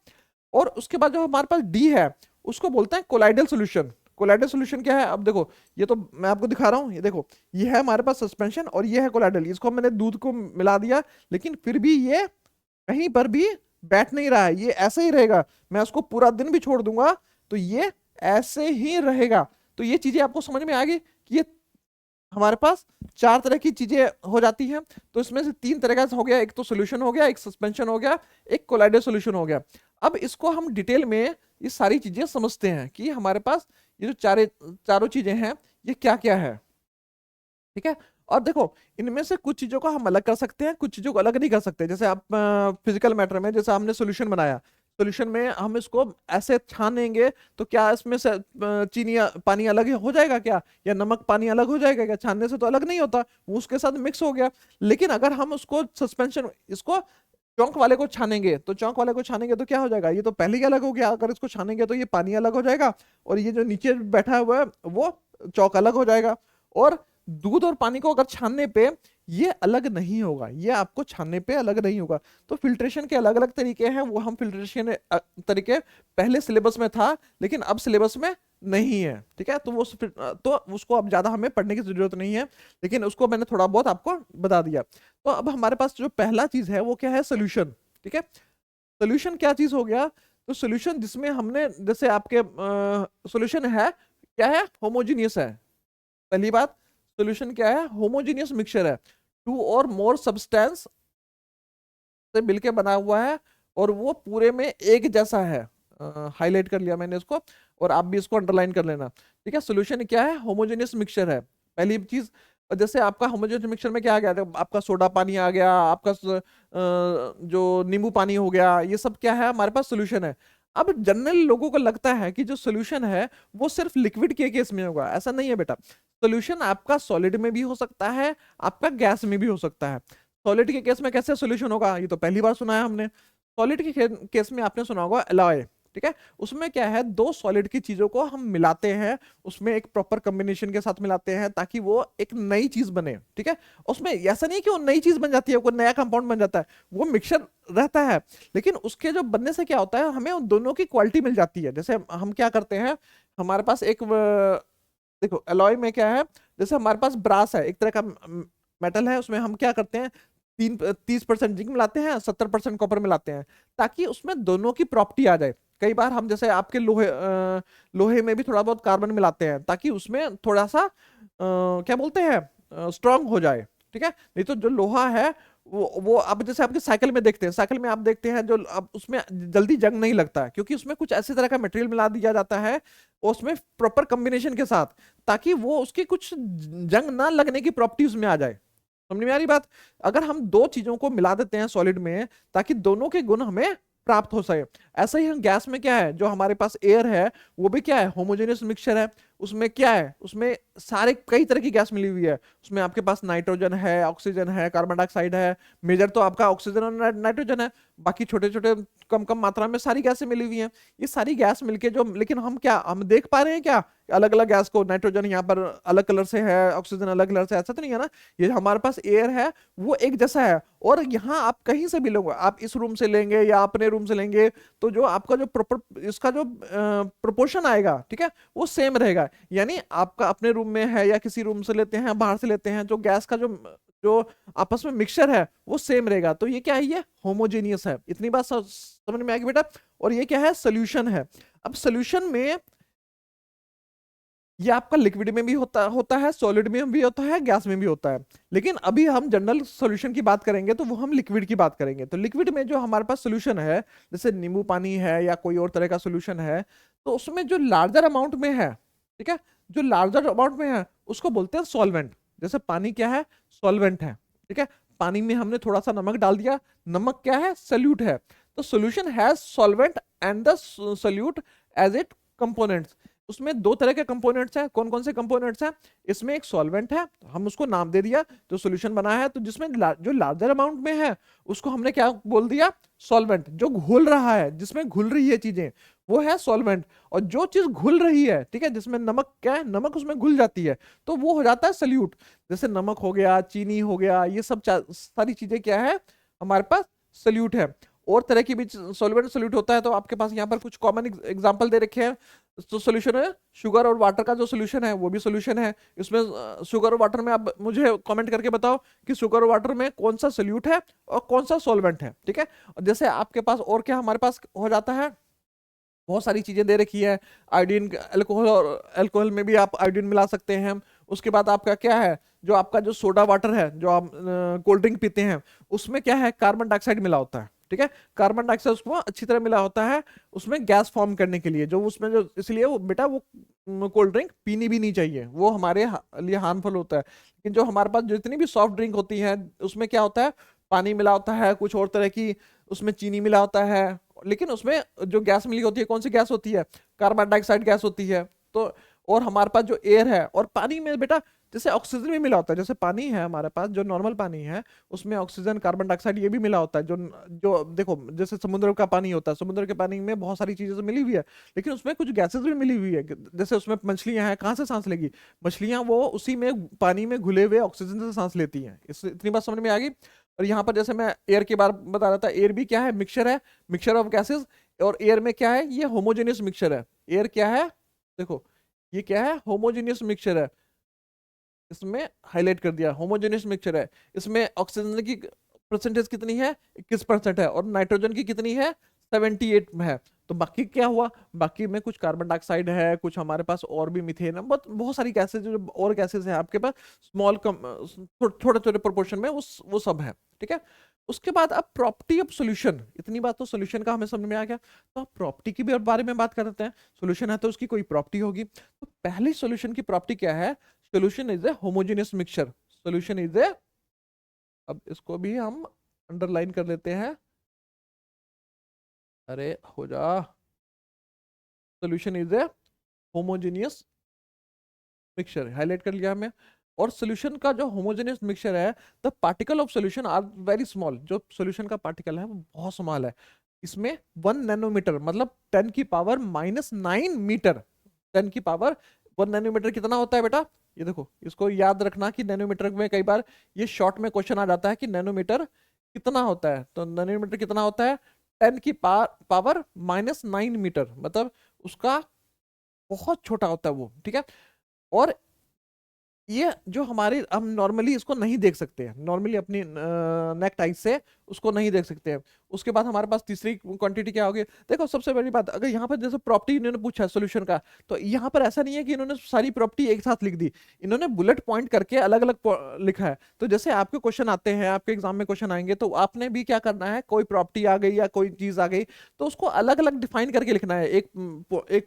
और उसके बाद जो हमारे पास डी है, उसको बोलते हैं कोलाइडल सोल्यूशन। कोलाइडल सोल्यूशन क्या है, अब देखो ये तो मैं आपको दिखा रहा हूं, ये देखो ये है हमारे पास सस्पेंशन, और ये है कोलाइडल। इसको मैंने दूध को मिला दिया, लेकिन फिर भी ये कहीं पर भी बैठ नहीं रहा है, ये ऐसे ही रहेगा। मैं उसको पूरा दिन भी छोड़ दूंगा तो ये ऐसे ही रहेगा। तो ये चीजें आपको समझ में आ गई कि ये हमारे पास चार तरह की चीजें हो जाती हैं। तो इसमें से तीन तरह का हो गया, एक तो सोल्यूशन हो गया, एक सस्पेंशन हो गया, एक कोलाइडल सोल्यूशन हो गया। अब इसको हम डिटेल में ये सारी चीजें समझते हैं कि हमारे पास ये जो चारों चीजें हैं ये क्या क्या है। ठीक है। और देखो, इनमें से कुछ चीजों को हम अलग कर सकते हैं, कुछ चीजों को अलग नहीं कर सकते। जैसे आप फिजिकल मैटर में जैसे हमने सोल्यूशन बनाया, सोल्यूशन में हम इसको ऐसे छानेंगे तो क्या इसमें से चीनी या पानी अलग हो जाएगा क्या, या नमक पानी अलग हो जाएगा क्या? छानने से तो अलग नहीं होता, वो उसके साथ मिक्स हो गया। लेकिन अगर हम उसको सस्पेंशन, इसको चौंक वाले को छानेंगे, तो चौंक वाले को छानेंगे तो क्या हो जाएगा, ये तो पहले ही अलग हो गया। अगर इसको छानेंगे तो ये पानी अलग हो जाएगा, और ये जो नीचे बैठा हुआ है वो चौक अलग हो जाएगा। और दूध और पानी को अगर छानने पे ये अलग नहीं होगा, ये आपको छानने पे अलग नहीं होगा। तो फिल्ट्रेशन के अलग अलग तरीके हैं, वो हम फिल्ट्रेशन तरीके पहले सिलेबस में था लेकिन अब सिलेबस में नहीं है। ठीक है, तो तो उसको अब ज्यादा हमें पढ़ने की जरूरत नहीं है, लेकिन उसको मैंने थोड़ा बहुत आपको बता दिया। तो अब हमारे पास जो पहला चीज है वो क्या है, सोल्यूशन। ठीक है, सोल्यूशन क्या चीज हो गया, तो सोल्यूशन जिसमें हमने जैसे आपके सोल्यूशन है क्या है, होमोजीनियस है। पहली बात, सोल्यूशन क्या है, होमोजीनियस मिक्सचर है, टू और मोर सब्सटेंस से मिलके बना हुआ है और वो पूरे में एक जैसा है। हाईलाइट कर लिया मैंने इसको, और आप भी इसको अंडरलाइन कर लेना। ठीक है, सोल्यूशन क्या है, होमोजेनियस मिक्सचर है, पहली चीज। और जैसे आपका होमोजेनियस मिक्सचर में क्या आ गया, आपका सोडा पानी आ गया, आपका जो नींबू पानी हो गया, ये सब क्या है हमारे पास सोल्यूशन है। अब जनरल लोगों को लगता है कि जो सोल्यूशन है वो सिर्फ लिक्विड के केस में होगा, ऐसा नहीं है बेटा। सोल्यूशन आपका सॉलिड में भी हो सकता है, आपका गैस में भी हो सकता है। सॉलिड के केस में कैसे सोल्यूशन होगा, ये तो पहली बार सुना है हमने। सॉलिड के केस में आपने सुना होगा एलॉय। ठीक है, उसमें क्या है, दो सॉलिड की चीजों को हम मिलाते हैं, उसमें एक प्रॉपर कॉम्बिनेशन के साथ मिलाते हैं ताकि वो एक नई चीज बने। ठीक है, उसमें ऐसा नहीं कि वो नई चीज बन जाती है, कोई नया कंपाउंड बन जाता है, वो मिक्सचर रहता है। लेकिन उसके जो बनने से क्या होता है, हमें उन दोनों की क्वालिटी मिल जाती है। जैसे हम क्या करते हैं, हमारे पास एक देखो एलॉय में क्या है, जैसे हमारे पास ब्रास है, एक तरह का मेटल है, उसमें हम क्या करते हैं, 30% जिंक मिलाते हैं, 70% कॉपर मिलाते हैं, ताकि उसमें दोनों की प्रॉपर्टी आ जाए। कई बार हम जैसे आपके लोहे में भी थोड़ा बहुत कार्बन मिलाते हैं ताकि उसमें थोड़ा सा क्या बोलते हैं, स्ट्रांग हो जाए। ठीक है, नहीं तो जो लोहा है वो अब जैसे आपके साइकिल में देखते हैं, साइकिल में आप देखते हैं जो अब उसमें जल्दी जंग नहीं लगता है, क्योंकि उसमें कुछ ऐसे तरह का मटेरियल मिला दिया जाता है उसमें प्रॉपर कॉम्बिनेशन के साथ, ताकि वो उसकी कुछ जंग ना लगने की प्रॉपर्टी उसमें आ जाए। समझ में आ रही बात? अगर हम दो चीजों को मिला देते हैं सॉलिड में ताकि दोनों के गुण हमें प्राप्त हो सके। ऐसा ही हम गैस में क्या है, जो हमारे पास एयर है वो भी क्या है, होमोजेनियस मिक्सचर है। उसमें क्या है, उसमें सारे कई तरह की गैस मिली हुई है। उसमें आपके पास नाइट्रोजन है, ऑक्सीजन है, कार्बन डाइऑक्साइड है। मेजर तो आपका ऑक्सीजन और नाइट्रोजन है, बाकी छोटे छोटे कम कम मात्रा में सारी गैसें मिली हुई हैं। ये सारी गैस मिलके जो, लेकिन हम देख पा रहे हैं क्या अलग अलग गैस को, नाइट्रोजन यहाँ पर अलग कलर से है, ऑक्सीजन अलग कलर से, ऐसा तो नहीं है ना। ये हमारे पास एयर है वो एक जैसा है। और यहाँ आप कहीं से भी लोगे, आप इस रूम से लेंगे या अपने रूम से लेंगे, तो जो आपका जो प्रॉपर इसका जो प्रोपोर्शन आएगा, ठीक है, वो सेम रहेगा। यानी आपका अपने रूम में है या किसी रूम से लेते हैं, बाहर से लेते हैं, जो गैस का जो जो आपस में मिक्सचर है वो सेम रहेगा। तो ये क्या है, ये होमोजेनियस है। इतनी बात समझ में आएगी बेटा। और ये क्या है, सोल्यूशन है। अब सोल्यूशन में ये आपका लिक्विड में भी होता होता है, सॉलिड में भी होता है, गैस में भी होता है। लेकिन अभी हम जनरल सॉल्यूशन की बात करेंगे तो वो हम लिक्विड की बात करेंगे। तो लिक्विड में जो हमारे पास सॉल्यूशन है, जैसे नींबू पानी है या कोई और तरह का सॉल्यूशन है, तो उसमें जो लार्जर अमाउंट में है, ठीक है, जो लार्जर अमाउंट में है उसको बोलते हैं सॉल्वेंट। जैसे पानी क्या है, सॉल्वेंट है। ठीक है, पानी में हमने थोड़ा सा नमक डाल दिया, नमक क्या है, सल्यूट है। तो solution has solvent and the solute as it components. उसमें दो तरह के कंपोनेंट्स हैं। कौन कौन से कंपोनेंट्स हैं, इसमें एक सॉल्वेंट है, हम उसको नाम दे दिया तो सॉल्यूशन बना है। तो जिसमें जो लार्जर अमाउंट में है उसको हमने क्या बोल दिया, सॉल्वेंट। जो घुल रहा है, जिसमें घुल रही है चीजें, वो है सॉल्वेंट। और जो चीज घुल रही है, ठीक है, जिसमें नमक क्या है, नमक उसमें घुल जाती है, तो वो हो जाता है सल्यूट। जैसे नमक हो गया, चीनी हो गया, ये सब सारी चीजें क्या है हमारे पास, सल्यूट है। और तरह की भी सॉल्वेंट सॉल्यूट होता है। तो आपके पास यहाँ पर कुछ कॉमन एग्जांपल दे रखे हैं। तो सॉल्यूशन है, शुगर और वाटर का जो सॉल्यूशन है वो भी सॉल्यूशन है। इसमें शुगर और वाटर में आप मुझे कमेंट करके बताओ कि शुगर और वाटर में कौन सा सॉल्यूट है और कौन सा सॉल्वेंट है। ठीक है, और जैसे आपके पास और क्या हमारे पास हो जाता है, बहुत सारी चीजें दे रखी है। आयोडीन, अल्कोहल, और अल्कोहल में भी आप आयोडीन मिला सकते हैं। उसके बाद आपका क्या है, जो आपका जो सोडा वाटर है, जो आप कोल्ड ड्रिंक पीते हैं, उसमें क्या है, कार्बन डाइऑक्साइड मिला होता है। ठीक है, कार्बन डाइऑक्साइड उसमें अच्छी तरह मिला होता है उसमें गैस फॉर्म करने के लिए, जो उसमें जो, इसलिए वो बेटा वो कोल्ड ड्रिंक पीनी भी नहीं चाहिए, वो हमारे लिए हार्मफुल होता है। लेकिन जो हमारे पास जितनी भी सॉफ्ट ड्रिंक होती है उसमें क्या होता है, पानी मिला होता है, कुछ और तरह की उसमें चीनी मिला होता है, लेकिन उसमें जो गैस मिली होती है कौन सी गैस होती है, कार्बन डाइऑक्साइड गैस होती है। तो और हमारे पास जो एयर है, और पानी में बेटा जैसे ऑक्सीजन भी मिला होता है, जैसे पानी है हमारे पास जो नॉर्मल पानी है उसमें ऑक्सीजन कार्बन डाइऑक्साइड ये भी मिला होता है। जो जो देखो जैसे समुद्र का पानी होता है, समुद्र के पानी में बहुत सारी चीजें तो मिली हुई है, लेकिन उसमें कुछ गैसेस भी मिली हुई है। जैसे उसमें मछलियां हैं, कहाँ से सांस लेगी मछलियां, वो उसी में पानी में घुले हुए ऑक्सीजन से सांस लेती हैं। इस इतनी बात समझ में आ गई। और यहाँ पर जैसे मैं एयर के बारे में बता रहा था, एयर भी क्या है, मिक्सचर है, मिक्सचर ऑफ गैसेस। और एयर में क्या है, ये होमोजेनियस मिक्सचर है। एयर क्या है, देखो ये क्या है, होमोजेनियस मिक्सचर है। इसमें हाईलाइट कर दिया, होमोजेनियस मिक्सचर है। इसमें ऑक्सीजन की परसेंटेज कितनी है, 21% है, और नाइट्रोजन की कितनी है, 78 में है। तो बाकी क्या हुआ, बाकी में कुछ कार्बन डाइऑक्साइड है, कुछ हमारे पास और भी मीथेन है, बहुत बहुत सारी गैसेज जो और गैसेज हैं आपके पास, स्मॉल छोटे छोटे प्रोपोर्शन में उस वो सब है। ठीक है, उसके बाद अब प्रॉपर्टी ऑफ सॉल्यूशन, इतनी बात तो सॉल्यूशन का हमें समझ में आ गया। तो आप प्रॉपर्टी की भी बारे में बात करते हैं। सॉल्यूशन है तो उसकी कोई प्रॉपर्टी होगी। तो पहली सॉल्यूशन की प्रॉपर्टी क्या है, solution is a homogeneous mixture, solution is a, अब इसको भी हम अंडरलाइन कर लेते हैं, अरे हो जा, solution is a homogeneous mixture, highlight कर लिया हमने। और सॉल्यूशन का जो होमोजेनियस मिक्सचर है, the particle of solution are very small, जो सॉल्यूशन का पार्टिकल है वो बहुत स्मॉल है। इसमें 1 नैनोमीटर मतलब 10⁻⁹मीटर, 10⁻1 नैनोमीटर कितना होता है बेटा, ये देखो, इसको याद रखना कि नैनोमीटर में कई बार ये शॉर्ट में क्वेश्चन आ जाता है कि नैनोमीटर कितना होता है। तो नैनोमीटर कितना होता है, 10⁻⁹मीटर, मतलब उसका बहुत छोटा होता है वो। ठीक है, और ये जो हमारे, हम नॉर्मली इसको नहीं देख सकते हैं, नॉर्मली अपनी नेक्ट आइज से उसको नहीं देख सकते हैं। उसके बाद हमारे पास तीसरी क्वांटिटी क्या होगी, देखो सबसे बड़ी बात, अगर यहाँ पर जैसे प्रॉपर्टी इन्होंने पूछा है सॉल्यूशन का, तो यहाँ पर ऐसा नहीं है कि इन्होंने सारी प्रॉपर्टी एक साथ लिख दी, इन्होंने बुलेट पॉइंट करके अलग अलग लिखा है। तो जैसे आपके क्वेश्चन आते हैं, आपके एग्जाम में क्वेश्चन आएंगे, तो आपने भी क्या करना है, कोई प्रॉपर्टी आ गई या कोई चीज आ गई तो उसको अलग अलग डिफाइन करके लिखना है। एक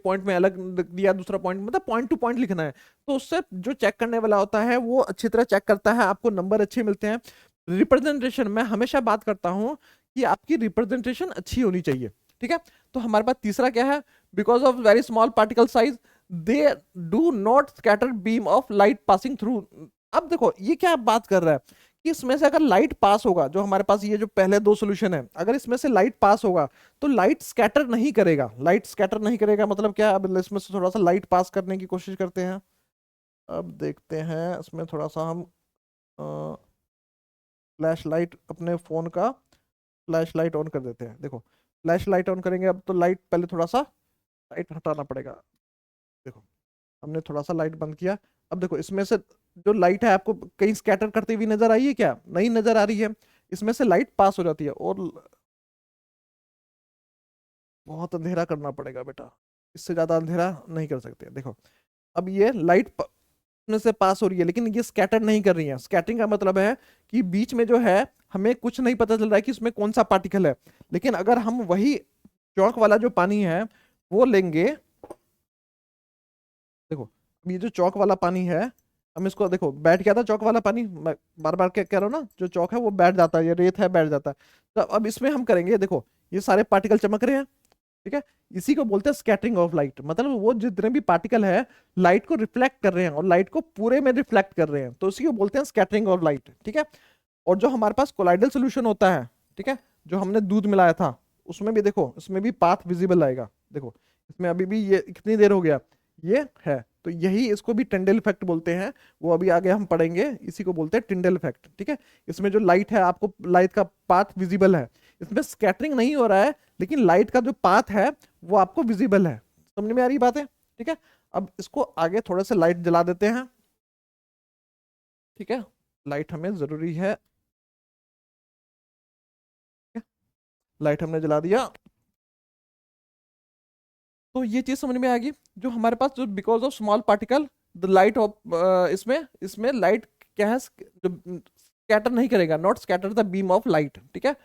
पॉइंट में अलग दिया, दूसरा पॉइंट, मतलब पॉइंट टू पॉइंट लिखना है। तो उससे जो चेक करने वाला होता है वो अच्छी तरह चेक करता है, आपको नंबर अच्छे मिलते हैं। रिप्रेजेंटेशन, मैं हमेशा बात करता हूं कि आपकी रिप्रेजेंटेशन अच्छी होनी चाहिए। ठीक है, तो हमारे पास तीसरा क्या है, because of very small particle size they do not scatter beam of light passing through. अब देखो ये क्या बात कर रहा है कि इसमें से अगर लाइट पास होगा, जो हमारे पास ये जो पहले दो सॉल्यूशन है, अगर इसमें से लाइट पास होगा तो लाइट स्कैटर नहीं करेगा। लाइट स्कैटर नहीं करेगा मतलब क्या, अब इसमें से थोड़ा सा लाइट पास करने की कोशिश करते हैं। अब देखते हैं इसमें थोड़ा सा हम फ्लैश लाइट, अपने फोन का फ्लैश लाइट ऑन कर देते हैं। देखो फ्लैश लाइट ऑन करेंगे, अब तो लाइट पहले थोड़ा सा लाइट हटाना पड़ेगा। देखो हमने थोड़ा सा लाइट बंद किया। अब देखो इसमें से जो लाइट है आपको कहीं स्कैटर करती हुई नजर आई है क्या, नहीं नजर आ रही है। इसमें से लाइट पास हो जाती है, और बहुत अंधेरा करना पड़ेगा बेटा, इससे ज्यादा अंधेरा नहीं कर सकते। देखो अब ये लाइट में से पास हो रही है, लेकिन ये स्कैटर नहीं कर रही है। स्कैटरिंग का मतलब है कि बीच में जो है हमें कुछ नहीं पता चल रहा है कि उसमें कौन सा पार्टिकल है। लेकिन अगर हम वही चौक वाला जो पानी है वो लेंगे, देखो अब ये जो चौक वाला पानी है, हम इसको देखो बैठ गया था चौक वाला पानी, मैं बार बार क्या कह रहा हूँ ना, जो चौक है वो बैठ जाता है, ये रेत है बैठ जाता है। तो अब इसमें हम करेंगे, देखो ये सारे पार्टिकल चमक रहे हैं। ठीक है, इसी को बोलते हैं स्कैटरिंग ऑफ लाइट, मतलब वो जितने भी पार्टिकल है लाइट को रिफ्लेक्ट कर रहे हैं और लाइट को पूरे में रिफ्लेक्ट कर रहे हैं, तो इसी को बोलते हैं स्कैटरिंग ऑफ लाइट। ठीक है, और जो हमारे पास कोलाइडल सोल्यूशन होता है, ठीक है, जो हमने दूध मिलाया था उसमें भी देखो, इसमें भी पाथ विजिबल आएगा। देखो इसमें अभी भी ये कितनी देर हो गया, ये है, तो यही इसको भी टिंडल इफेक्ट बोलते हैं। वो अभी आगे हम पढ़ेंगे, इसी को बोलते हैं टिंडल इफेक्ट। ठीक है, इसमें जो लाइट है, आपको लाइट का पाथ विजिबल है, इसमें स्कैटरिंग नहीं हो रहा है, लेकिन लाइट का जो पाथ है वो आपको विजिबल है। समझ में आ रही बात है। ठीक है, अब इसको आगे थोड़े से लाइट जला देते हैं। ठीक है, लाइट हमें जरूरी है। लाइट हमने जला दिया, तो ये चीज समझ में आ गई, जो हमारे पास जो because of small particle the light of, इसमें इसमें लाइट क्या है, जो स्कैटर नहीं करेगा, not scatter the beam of light, ठीक है।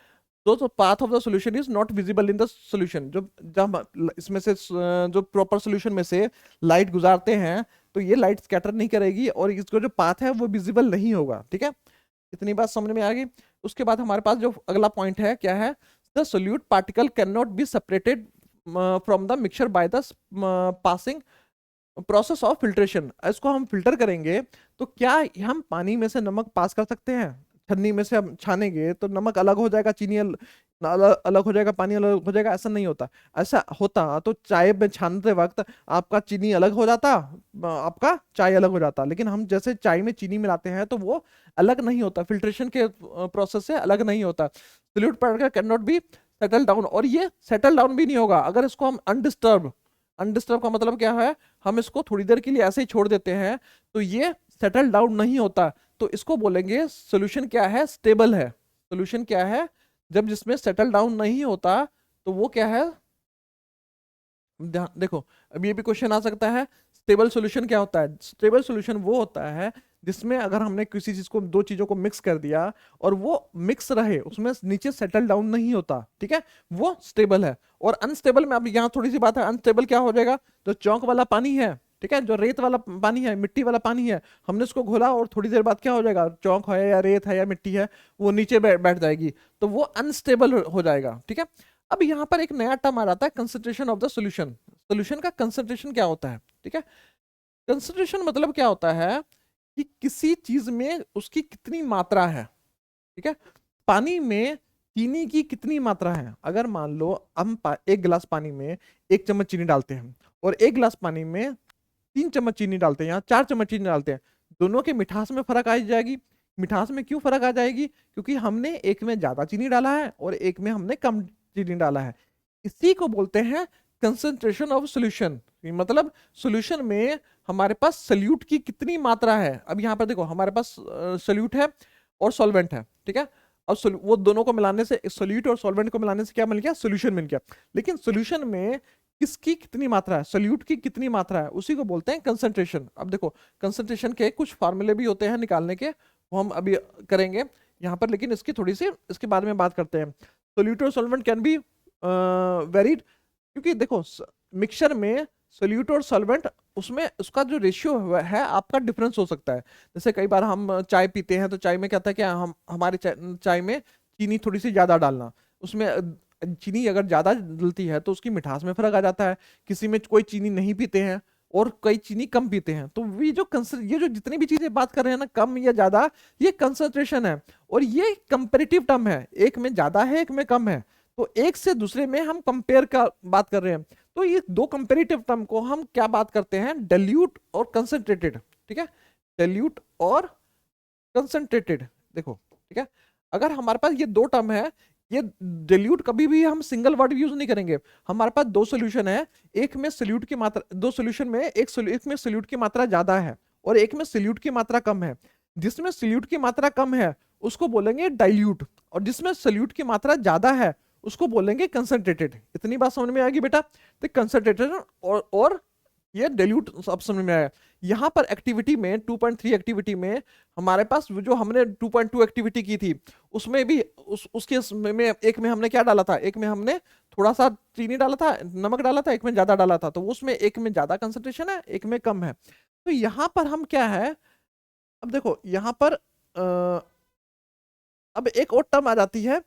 तो path of the solution is not visible in the solution, जो जब इसमें से जो प्रॉपर सॉल्यूशन में से लाइट गुजारते हैं तो ये लाइट स्कैटर नहीं करेगी और इसका जो पाथ है वो विजिबल नहीं होगा, ठीक है। इतनी बात समझ में आ गई। उसके बाद हमारे पास जो अगला पॉइंट है क्या है, the solute particle can not be separated from the mixture by the passing process of filtration. इसको हम फिल्टर करेंगे तो क्या हम पानी में से नमक पास कर सकते हैं? छन्नी में से हम छानेंगे तो नमक अलग हो जाएगा, चीनी अलग हो जाएगा, पानी अलग हो जाएगा? ऐसा नहीं होता। ऐसा होता तो चाय में छानते वक्त आपका चीनी अलग हो जाता, आपका चाय अलग हो जाता, लेकिन हम जैसे चाय में चीनी मिलाते हैं तो वो अलग नहीं होता, फिल्ट्रेशन के प्रोसेस से अलग नहीं होता। Solute particle can not be settle down, और ये सेटल डाउन भी नहीं होगा अगर इसको हम अनडिस्टर्ब, अनडिस्टर्ब का मतलब क्या है, हम इसको थोड़ी देर के लिए ऐसे ही छोड़ देते हैं तो ये सेटल डाउन नहीं होता। तो इसको बोलेंगे सॉल्यूशन क्या है, स्टेबल है। सॉल्यूशन क्या है, जब जिसमें सेटल डाउन नहीं होता तो वो क्या है, देखो अब ये भी क्वेश्चन आ सकता है, स्टेबल सॉल्यूशन क्या होता है? स्टेबल सॉल्यूशन वो होता है जिसमें अगर हमने किसी चीज को, दो चीजों को मिक्स कर दिया और वो मिक्स रहे, उसमें नीचे सेटल डाउन नहीं होता, ठीक है, वो स्टेबल है। और अनस्टेबल में अब यहाँ थोड़ी सी बात है, अनस्टेबल क्या हो जाएगा, जो चौक वाला पानी है, ठीक है, जो रेत वाला पानी है, मिट्टी वाला पानी है, हमने उसको घोला और थोड़ी देर बाद क्या हो जाएगा, चौक है या रेत है या मिट्टी है, वो नीचे बैठ जाएगी, तो वो अनस्टेबल हो जाएगा, ठीक है। अब यहाँ पर एक नया टर्म आ जाता है, concentration of the solution. Solution का कंसंट्रेशन क्या होता है, ठीक है। कंसंट्रेशन मतलब क्या होता है कि किसी चीज में उसकी कितनी मात्रा है, ठीक है। पानी में चीनी की कितनी मात्रा है, अगर मान लो हम एक गिलास पानी में 1 चम्मच चीनी डालते हैं और एक गिलास पानी में 3 चम्मच चीनी डालते हैं या 4 चम्मच चीनी डालते हैं, दोनों के मिठास में फर्क आ जाएगी। मिठास में क्यों फर्क आ जाएगी, क्योंकि हमने एक में ज्यादा चीनी डाला है और एक में हमने कम चीनी डाला है। इसी को बोलते हैं कंसंट्रेशन ऑफ सॉल्यूशन। मतलब सॉल्यूशन में हमारे पास सल्यूट की कितनी मात्रा है। अब यहाँ पर देखो हमारे पास सल्यूट है और सॉल्वेंट है, ठीक है। अब वो दोनों को मिलाने से, सॉल्यूट और सॉल्वेंट को मिलाने से क्या मिल गया, सॉल्यूशन मिल गया। लेकिन सॉल्यूशन में किसकी कितनी मात्रा है, सॉल्यूट की कितनी मात्रा है, उसी को बोलते हैं कंसंट्रेशन। अब देखो कंसंट्रेशन के कुछ फार्मूले भी होते हैं निकालने के, वो हम अभी करेंगे यहाँ पर, लेकिन इसकी थोड़ी सी इसके बारे में बात करते हैं। सॉल्यूट और सॉल्वेंट कैन बी वेरीड, क्योंकि देखो मिक्सचर में सोल्यूट और सॉल्वेंट, उसमें उसका जो रेशियो है आपका डिफरेंस हो सकता है। जैसे कई बार हम चाय पीते हैं तो चाय में क्या था, क्या हम हमारे चाय में चीनी थोड़ी सी ज्यादा डालना, उसमें चीनी अगर ज्यादा डलती है तो उसकी मिठास में फर्क आ जाता है। किसी में कोई चीनी नहीं पीते हैं और कई चीनी कम पीते हैं, तो ये जो जितनी भी चीजें बात कर रहे हैं ना, कम या ज्यादा, ये कंसंट्रेशन है और ये कंपेरेटिव टर्म है, एक में ज्यादा है एक में कम है, तो एक से दूसरे में हम कंपेयर का बात कर रहे हैं। तो ये दो कंपेरेटिव टर्म को हम क्या बात करते हैं, डाइल्यूट और कंसंट्रेटेड, ठीक है, डाइल्यूट और कंसंट्रेटेड। देखो ठीक है, अगर हमारे पास ये दो टर्म है, ये डाइल्यूट कभी भी हम सिंगल वर्ड यूज नहीं करेंगे। हमारे पास दो सॉल्यूशन है, एक में सॉल्यूट की मात्रा, दो सॉल्यूशन में एक में सॉल्यूट की मात्रा ज्यादा है और एक में सॉल्यूट की मात्रा कम है। जिसमें सॉल्यूट की मात्रा कम है उसको बोलेंगे डाइल्यूट, और जिसमें सॉल्यूट की मात्रा ज्यादा है उसको बोलेंगे कंसंट्रेटेड। इतनी बात समझ में आएगी बेटा, तो कंसंट्रेटेड और ये डाइल्यूट सब समझ में आया। यहाँ पर एक्टिविटी में 2.3 एक्टिविटी में हमारे पास जो हमने 2.2 एक्टिविटी की थी उसमें भी उसके में एक में हमने क्या डाला था, एक में हमने थोड़ा सा चीनी डाला था, नमक डाला था, एक में ज्यादा डाला था, तो उसमें एक में ज्यादा कंसंट्रेशन है एक में कम है। तो यहाँ पर हम क्या है, अब देखो यहाँ पर अब एक और टर्म आ जाती है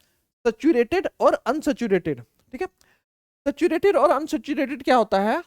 सैचुरेटेड और अनसैचुरेटेड, ठीक है। सैचुरेटेड और अनसैचुरेटेड क्या होता है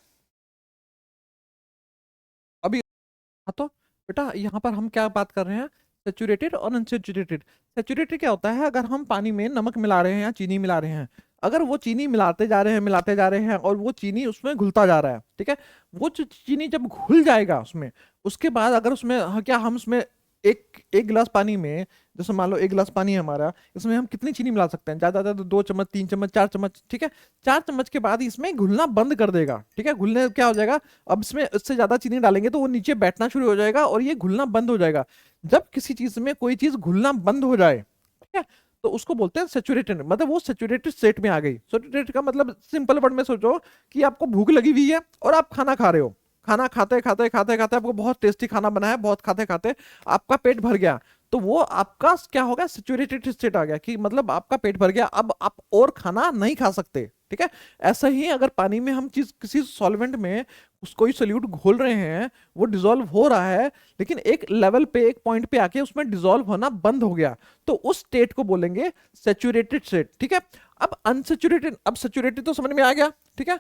अभी, हाँ तो बेटा यहाँ पर हम क्या बात कर रहे हैं, सैचुरेटेड और अनसैचुरेटेड। सैचुरेटेड क्या होता है, अगर हम पानी में नमक मिला रहे हैं या चीनी मिला रहे हैं, अगर वो चीनी मिलाते जा रहे हैं मिलाते जा रहे हैं और वो चीनी उसमें घुलता जा रहा है, ठीक है, वो चीनी जब घुल जाएगा उसमें, उसके बाद अगर उसमें क्या हम उसमें एक गिलास पानी में, जैसे मान लो एक गिलास पानी है हमारा, इसमें हम कितनी चीनी मिला सकते हैं, ज्यादा ज्यादा 2 चम्मच 3 चम्मच 4 चम्मच, ठीक है। 4 चम्मच के बाद इसमें घुलना बंद कर देगा, ठीक है। घुलने क्या हो जाएगा, अब इसमें इससे ज्यादा चीनी डालेंगे तो वो नीचे बैठना शुरू हो जाएगा और ये घुलना बंद हो जाएगा। जब किसी चीज में कोई चीज घुलना बंद हो जाए, ठीक है, तो उसको बोलते हैं सेचुरेटेड, मतलब वो सेचुरेटेड स्टेट में आ गई। सेचुरेटेड का मतलब सिंपल वर्ड में सोचो कि आपको भूख लगी हुई है और आप खाना खा रहे हो, खाना खाते खाते खाते खाते आपको बहुत टेस्टी खाना बना है, बहुत खाते खाते आपका पेट भर गया, तो वो आपका क्या हो गया, सैचुरेटेड स्टेट आ गया, कि मतलब आपका पेट भर गया, अब आप और खाना नहीं खा सकते। ठीक है, ऐसा ही अगर पानी में हम चीज किसी सॉल्वेंट में कोई सोल्यूट घोल रहे हैं, वो डिसॉल्व हो रहा है, लेकिन एक लेवल पे, एक पॉइंट पे आके उसमें डिसॉल्व होना बंद हो गया, तो उस स्टेट को बोलेंगे सैचुरेटेड स्टेट। ठीक है, अब अनसैचुरेटेड, अब सैचुरेटेड तो समझ में आ गया। ठीक है,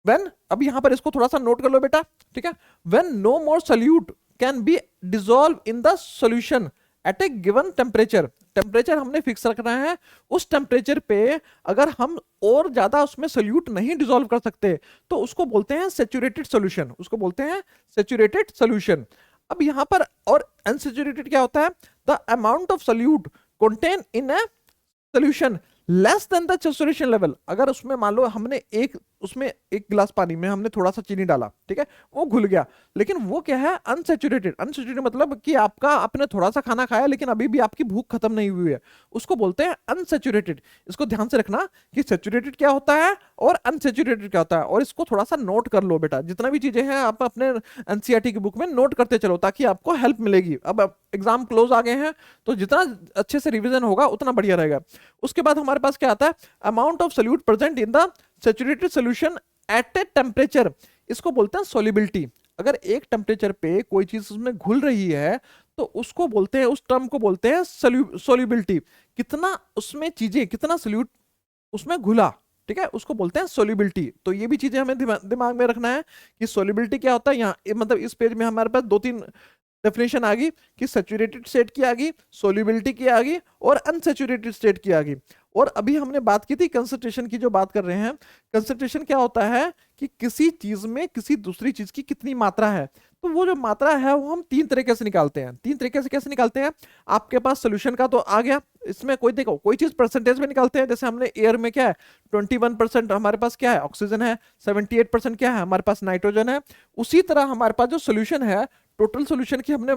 व्हेन, अब यहां पर इसको थोड़ा सा नोट कर लो बेटा। ठीक है, when no more solute can be dissolve in the solution at a given temperature, temperature हमने फिक्स रखना है, उस टेम्परेचर पे अगर हम और ज्यादा उसमें सोल्यूट नहीं डिसॉल्व कर सकते, तो उसको बोलते हैं सैचुरेटेड सॉल्यूशन, उसको बोलते हैं सैचुरेटेड सॉल्यूशन। अब यहां पर और अनसैचुरेटेड क्या होता है, the amount of solute contain in a solution less than the saturation level, अगर उसमें मान लो हमने उसमें एक गिलास पानी में हमने थोड़ा सा चीनी डाला, ठीक है, वो घुल गया, लेकिन वो क्या है, अनसैचुरेटेड। अनसैचुरेटेड मतलब कि आपने थोड़ा सा खाना खाया लेकिन अभी भी आपकी भूख खत्म नहीं हुई है, उसको बोलते हैं अनसैचुरेटेड। इसको ध्यान से रखना कि सैचुरेटेड क्या होता है और अनसैचुरेटेड क्या होता है, और इसको थोड़ा सा नोट कर लो बेटा, जितना भी चीजें हैं आप अपने एनसीईआरटी की बुक में नोट करते चलो, ताकि आपको हेल्प मिलेगी। अब एग्जाम क्लोज आ गए हैं, तो जितना अच्छे से रिविजन होगा उतना बढ़िया रहेगा। उसके बाद हमारे पास क्या आता है, amount of solute present in the saturated solution at a temperature, इसको बोलते हैं सोल्युबिलिटी। अगर एक टेम्परेचर पे कोई चीज उसमें घुल रही है, तो उसको बोलते हैं, उस टर्म को बोलते हैं सोल्युबिलिटी, कितना उसमें चीजें, कितना सोल्यूट उसमें घुला। ठीक है, उसको बोलते हैं सोल्युबिलिटी। तो ये भी चीजें हमें दिमाग में रखना है कि सोल्युबिलिटी क्या होता है। यहाँ मतलब इस पेज में हमारे पास 2-3 डेफिनेशन आ गई कि सैचुरेटेड स्टेट की आ गई, सोल्युबिलिटी की आ गई, और अनसैचुरेटेड स्टेट की आ गई। और अभी हमने बात की थी कंसंट्रेशन की, जो बात कर रहे हैं, कंसंट्रेशन क्या होता है कि किसी चीज में किसी दूसरी चीज की कितनी मात्रा है। तो वो जो मात्रा है वो हम 3 तरीके से निकालते हैं। 3 तरीके से कैसे निकालते हैं, आपके पास सोल्यूशन का तो आ गया, इसमें कोई देखो कोई चीज परसेंटेज में निकालते हैं, जैसे हमने एयर में क्या है 21% हमारे पास क्या है ऑक्सीजन है, 78% क्या है हमारे पास नाइट्रोजन है। उसी तरह हमारे पास जो सोल्यूशन है, टोटल सोल्यूशन की हमने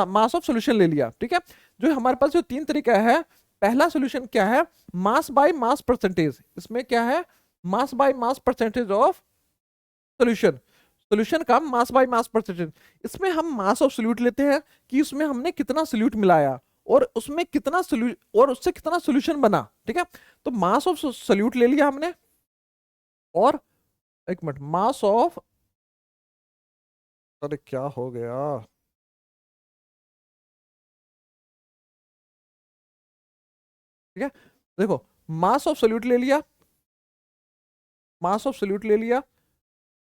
मास ऑफ सोल्यूशन ले लिया। ठीक है, जो हमारे पास जो 3 तरीका है, पहला सोल्यूशन क्या है, मास बाय मास परसेंटेज। इसमें क्या है, mass by mass percentage of solution, solution का मास बाय मास परसेंटेज। इसमें हम मास ऑफ सोल्यूट लेते हैं कि उसमें हमने कितना सोल्यूट मिलाया और उसमें कितना और उससे कितना सोल्यूशन बना। ठीक है, तो मास ऑफ सोल्यूट ले लिया हमने, और एक मिनट, मास ऑफ, अरे क्या हो गया, ठीक है, देखो मास ऑफ सोल्यूट ले लिया, मास ऑफ सोल्यूट ले लिया,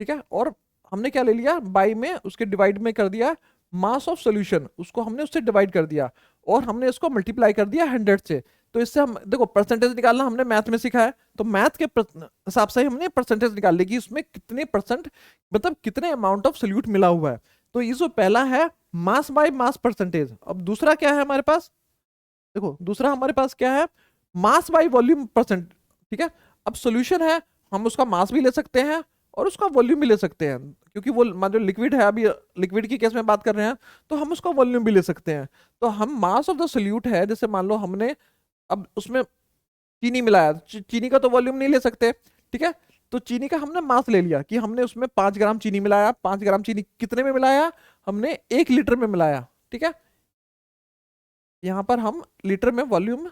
ठीक है, और हमने क्या ले लिया, बाई में उसके डिवाइड में कर दिया मास ऑफ सॉल्यूशन, उसको हमने उससे डिवाइड कर दिया, और हमने इसको मल्टीप्लाई कर दिया 100 से। तो इससे हम देखो परसेंटेज निकालना हमने मैथ में सीखा है, तो मैथ के हिसाब से हमने परसेंटेज निकाल ली कि उसमें कितने परसेंट, मतलब कितने अमाउंट ऑफ सोल्यूट मिला हुआ है। तो ये जो पहला है मास बाय मास परसेंटेज। अब दूसरा क्या है हमारे पास, देखो दूसरा हमारे पास क्या है, मास बाय वॉल्यूम परसेंट। ठीक है, अब सॉल्यूशन है, हम उसका मास भी ले सकते हैं और उसका वॉल्यूम भी ले सकते हैं, क्योंकि वो जो लिक्विड है, अभी लिक्विड की केस में बात कर रहे हैं, तो हम उसका वॉल्यूम भी ले सकते हैं। तो हम मास ऑफ द सोल्यूट है, जैसे मान लो हमने अब उसमें चीनी मिलाया, चीनी का तो वॉल्यूम नहीं ले सकते। ठीक है, तो चीनी का हमने मास ले लिया कि हमने उसमें 5 ग्राम चीनी मिलाया। 5 ग्राम चीनी कितने में मिलाया, हमने 1 लीटर में मिलाया। ठीक है, यहां पर हम लीटर में वॉल्यूम,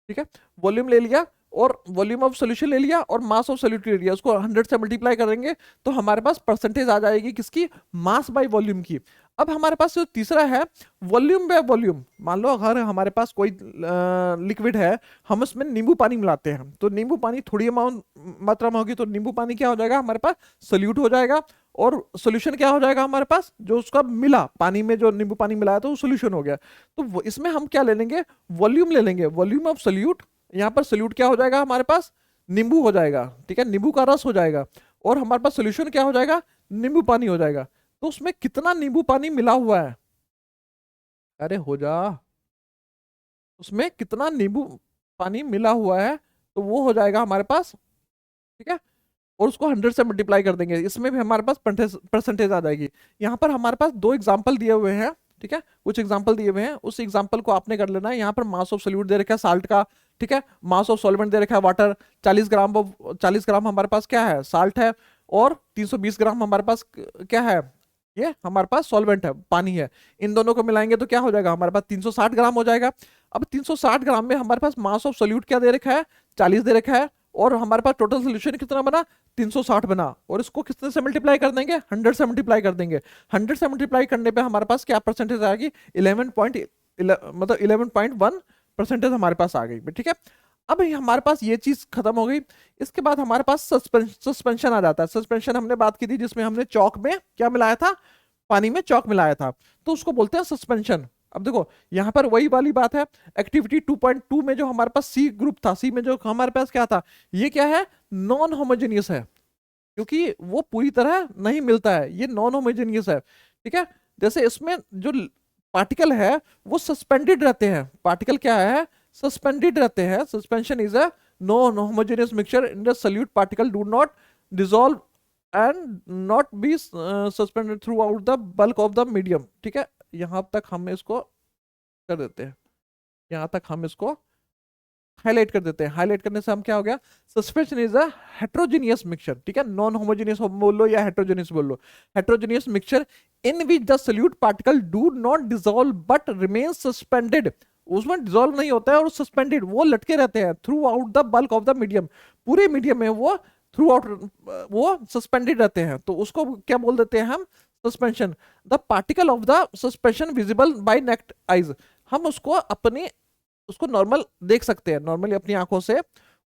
ठीक है, वॉल्यूम ले लिया और वॉल्यूम ऑफ सॉल्यूशन ले लिया और मास ऑफ सॉल्यूट ले लिया, उसको 100 से मल्टीप्लाई करेंगे तो हमारे पास परसेंटेज आ जाएगी किसकी, मास बाय वॉल्यूम की। अब हमारे पास जो तीसरा है वॉल्यूम बाय वॉल्यूम, मान लो अगर हमारे पास कोई लिक्विड है, हम उसमें नींबू पानी मिलाते हैं, तो नींबू पानी थोड़ी अमाउंट मात्रा में होगी, तो नींबू पानी क्या हो जाएगा हमारे पास, सोल्यूट हो जाएगा, और सोल्यूशन क्या हो जाएगा हमारे पास, जो उसका मिला पानी में, जो नींबू पानी मिलाया तो वो सोल्यूशन हो गया। तो इसमें हम क्या ले लेंगे, वॉल्यूम ले लेंगे, वॉल्यूम ऑफ सोल्यूट। यहाँ पर सोल्यूट क्या हो जाएगा हमारे पास, नींबू हो जाएगा। ठीक है, नींबू का रस हो जाएगा, और हमारे पास सोल्यूशन क्या हो जाएगा, नींबू पानी हो जाएगा। तो उसमें कितना नींबू पानी मिला हुआ है, अरे हो जा, उसमें कितना नींबू पानी मिला हुआ है, तो वो हो जाएगा हमारे पास। ठीक है, और उसको 100 से मल्टीप्लाई कर देंगे, इसमें भी हमारे पास परसेंटेज आ जाएगी। यहाँ पर हमारे पास 2 एग्जाम्पल दिए हुए हैं। ठीक है, कुछ एग्जाम्पल दिए हुए हैं, उस एग्जाम्पल को आपने कर लेना है। यहाँ पर मास ऑफ सोल्यूट दे रखा है साल्ट का, ठीक है। मास ऑफ सॉल्वेंट दे रखा है वाटर 40 ग्राम हमारे पास क्या है, साल्ट है, और 320 ग्राम हमारे पास क्या है, ये हमारे पास सॉल्वेंट है, पानी है। इन दोनों को मिलाएंगे तो क्या हो जाएगा, हमारे पास 360 ग्राम हो जाएगा। अब 360 ग्राम में हमारे पास मास ऑफ सोल्यूट क्या दे रखा है, 40 दे रखा है, और हमारे पास टोटल सोल्यूशन कितना बना, 360 बना। और इसको कितने से मल्टीप्लाई कर देंगे, 100 से मल्टीप्लाई कर देंगे। 100 से मल्टीप्लाई करने पे हमारे पास क्या परसेंटेज आएगी, 11.1% हमारे पास आ गई, ठीक है। अब हमारे पास ये चीज खत्म हो गई। इसके बाद हमारे पास सस्पेंशन आ जाता है। सस्पेंशन हमने बात की थी जिसमें हमने चौक में क्या मिलाया था, पानी में चौक मिलाया था, तो उसको बोलते हैं सस्पेंशन। अब देखो यहां पर वही वाली बात है, एक्टिविटी 2.2 में जो हमारे पास सी ग्रुप था, सी में जो हमारे पास क्या था, ये क्या है, नॉन होमोजेनियस है, क्योंकि वो पूरी तरह नहीं मिलता है, ये नॉन होमोजेनियस है, ठीक है। जैसे इसमें जो पार्टिकल है वो सस्पेंडेड रहते हैं, पार्टिकल क्या है, सस्पेंडेड रहते हैं। Suspension is a non homogeneous mixture in the solute particle do not dissolve and not be suspended through out the bulk of the medium, ठीक है। यहां तक हम इसको कर देते हैं, यहां तक हम इसको हाईलाइट कर देते हैं। हाईलाइट करने से हम क्या हो गया, suspension is a heterogeneous mixture, ठीक है। नॉन होमोजेनियस बोल लो या हेट्रोजीनियस बोल लो, heterogeneous mixture in which the solute particle do not dissolve but remain suspended, उसमें डिसॉल्व नहीं होता है और सस्पेंडेड, वो लटके रहते हैं throughout the bulk of the medium, पूरे मीडियम में वो थ्रू आउट वो सस्पेंडेड रहते हैं, तो उसको क्या बोल देते हैं हम, suspension. The particle of the suspension visible by naked eyes, हम उसको नॉर्मल देख सकते हैं, नॉर्मली अपनी आंखों से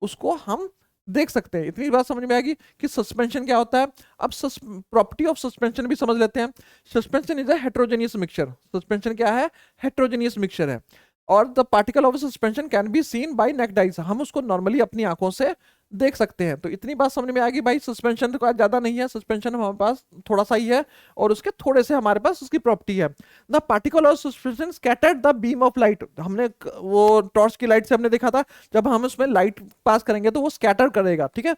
उसको हम देख सकते हैं। इतनी बात समझ में आएगी कि सस्पेंशन क्या होता है। अब प्रॉपर्टी ऑफ सस्पेंशन भी समझ लेते हैं। Suspension is a heterogeneous mixture, suspension क्या है, हेट्रोजेनियस मिक्सचर है। और the particle of suspension can be seen by naked eyes, हम उसको नॉर्मली अपनी आंखों से देख सकते हैं। तो इतनी बात समझ में आ गई भाई, सस्पेंशन तो ज्यादा नहीं है, सस्पेंशन हमारे पास थोड़ा सा ही है, और उसके थोड़े से हमारे पास उसकी प्रॉपर्टी है। The particle of suspension scattered the beam of light, हमने वो टॉर्च की लाइट से हमने देखा था, जब हम उसमें लाइट पास करेंगे तो वो स्कैटर करेगा, ठीक है।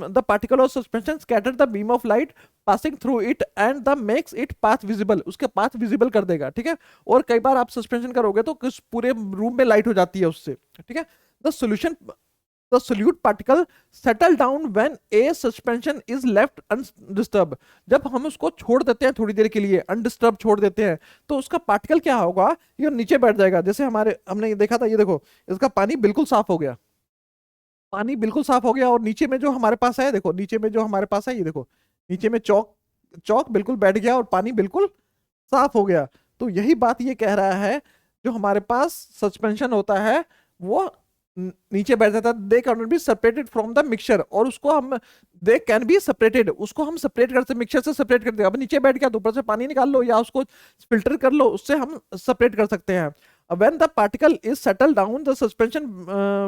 The particle of suspension scattered the beam of light passing through it and the makes it path visible, उसके पाथ विजिबल कर देगा, ठीक है। और कई बार आप सस्पेंशन करोगे तो पूरे रूम में लाइट हो जाती है उससे, ठीक है। The solution the solute particle settle down when a suspension is left undisturbed, जब हम उसको छोड़ देते हैं थोड़ी देर के लिए, अनडिस्टर्ब छोड़ देते हैं, तो उसका पार्टिकल क्या होगा, ये नीचे बैठ जाएगा। जैसे हमने ये देखा था, ये देखो इसका पानी बिल्कुल साफ हो गया, पानी बिल्कुल साफ हो गया, और नीचे में जो हमारे पास है, देखो नीचे में जो हमारे पास है, ये देखो नीचे में चौक बिल्कुल बैठ गया और पानी बिल्कुल साफ हो गया। तो यही बात ये कह रहा है, जो हमारे पास सस्पेंशन होता है वो नीचे बैठ जाता है, they can be separated from the mixture, और उसको हम दे कैन बी सेपरेटेड, उसको हम सेपरेट करते, मिक्सचर से सेपरेट करते हैं। अब नीचे बैठ गया तो ऊपर से पानी निकाल लो या उसको फिल्टर कर लो, उससे हम सेपरेट कर सकते हैं। when the particle is settled down the suspension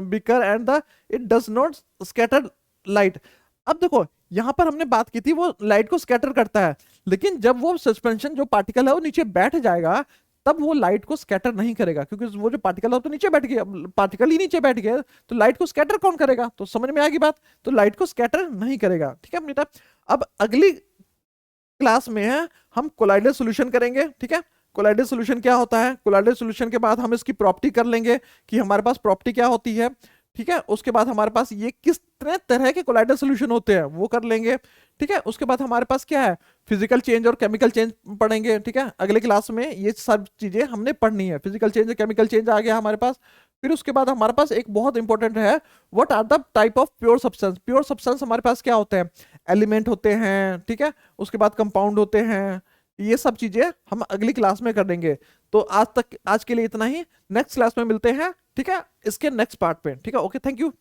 beaker and the it does not scatter light, अब देखो यहां पर हमने बात की थी वो लाइट को स्कैटर करता है, लेकिन जब वो सस्पेंशन जो पार्टिकल है वो नीचे बैठ जाएगा तब वो लाइट को स्कैटर नहीं करेगा, क्योंकि वो जो पार्टिकल है तो नीचे बैठ गया, पार्टिकल ही नीचे बैठ गया, तो लाइट को स्कैटर कौन करेगा, तो समझ में आ गई बात, तो लाइट को स्कैटर नहीं करेगा, ठीक है बेटा। अब अगली क्लास में है हम कोलाइडल सॉल्यूशन करेंगे, ठीक है। कोलाइडल सॉल्यूशन क्या होता है, कोलाइडल सॉल्यूशन के बाद हम इसकी प्रॉपर्टी कर लेंगे कि हमारे पास प्रॉपर्टी क्या होती है, ठीक है। उसके बाद हमारे पास ये किस तरह के कोलाइडल सॉल्यूशन होते हैं वो कर लेंगे, ठीक है। उसके बाद हमारे पास क्या है, फिजिकल चेंज और केमिकल चेंज पढ़ेंगे, ठीक है। अगले क्लास में ये सब चीजें हमने पढ़नी है, फिजिकल चेंज और केमिकल चेंज आ गया हमारे पास। फिर उसके बाद हमारे पास एक बहुत इंपॉर्टेंट है, what are the type of pure substance. Pure substance हमारे पास क्या होते हैं, एलिमेंट होते हैं, ठीक है। उसके बाद कंपाउंड होते हैं, ये सब चीजें हम अगली क्लास में कर देंगे। तो आज के लिए इतना ही, नेक्स्ट क्लास में मिलते हैं, ठीक है, इसके नेक्स्ट पार्ट पे, ठीक है। Okay, thank you.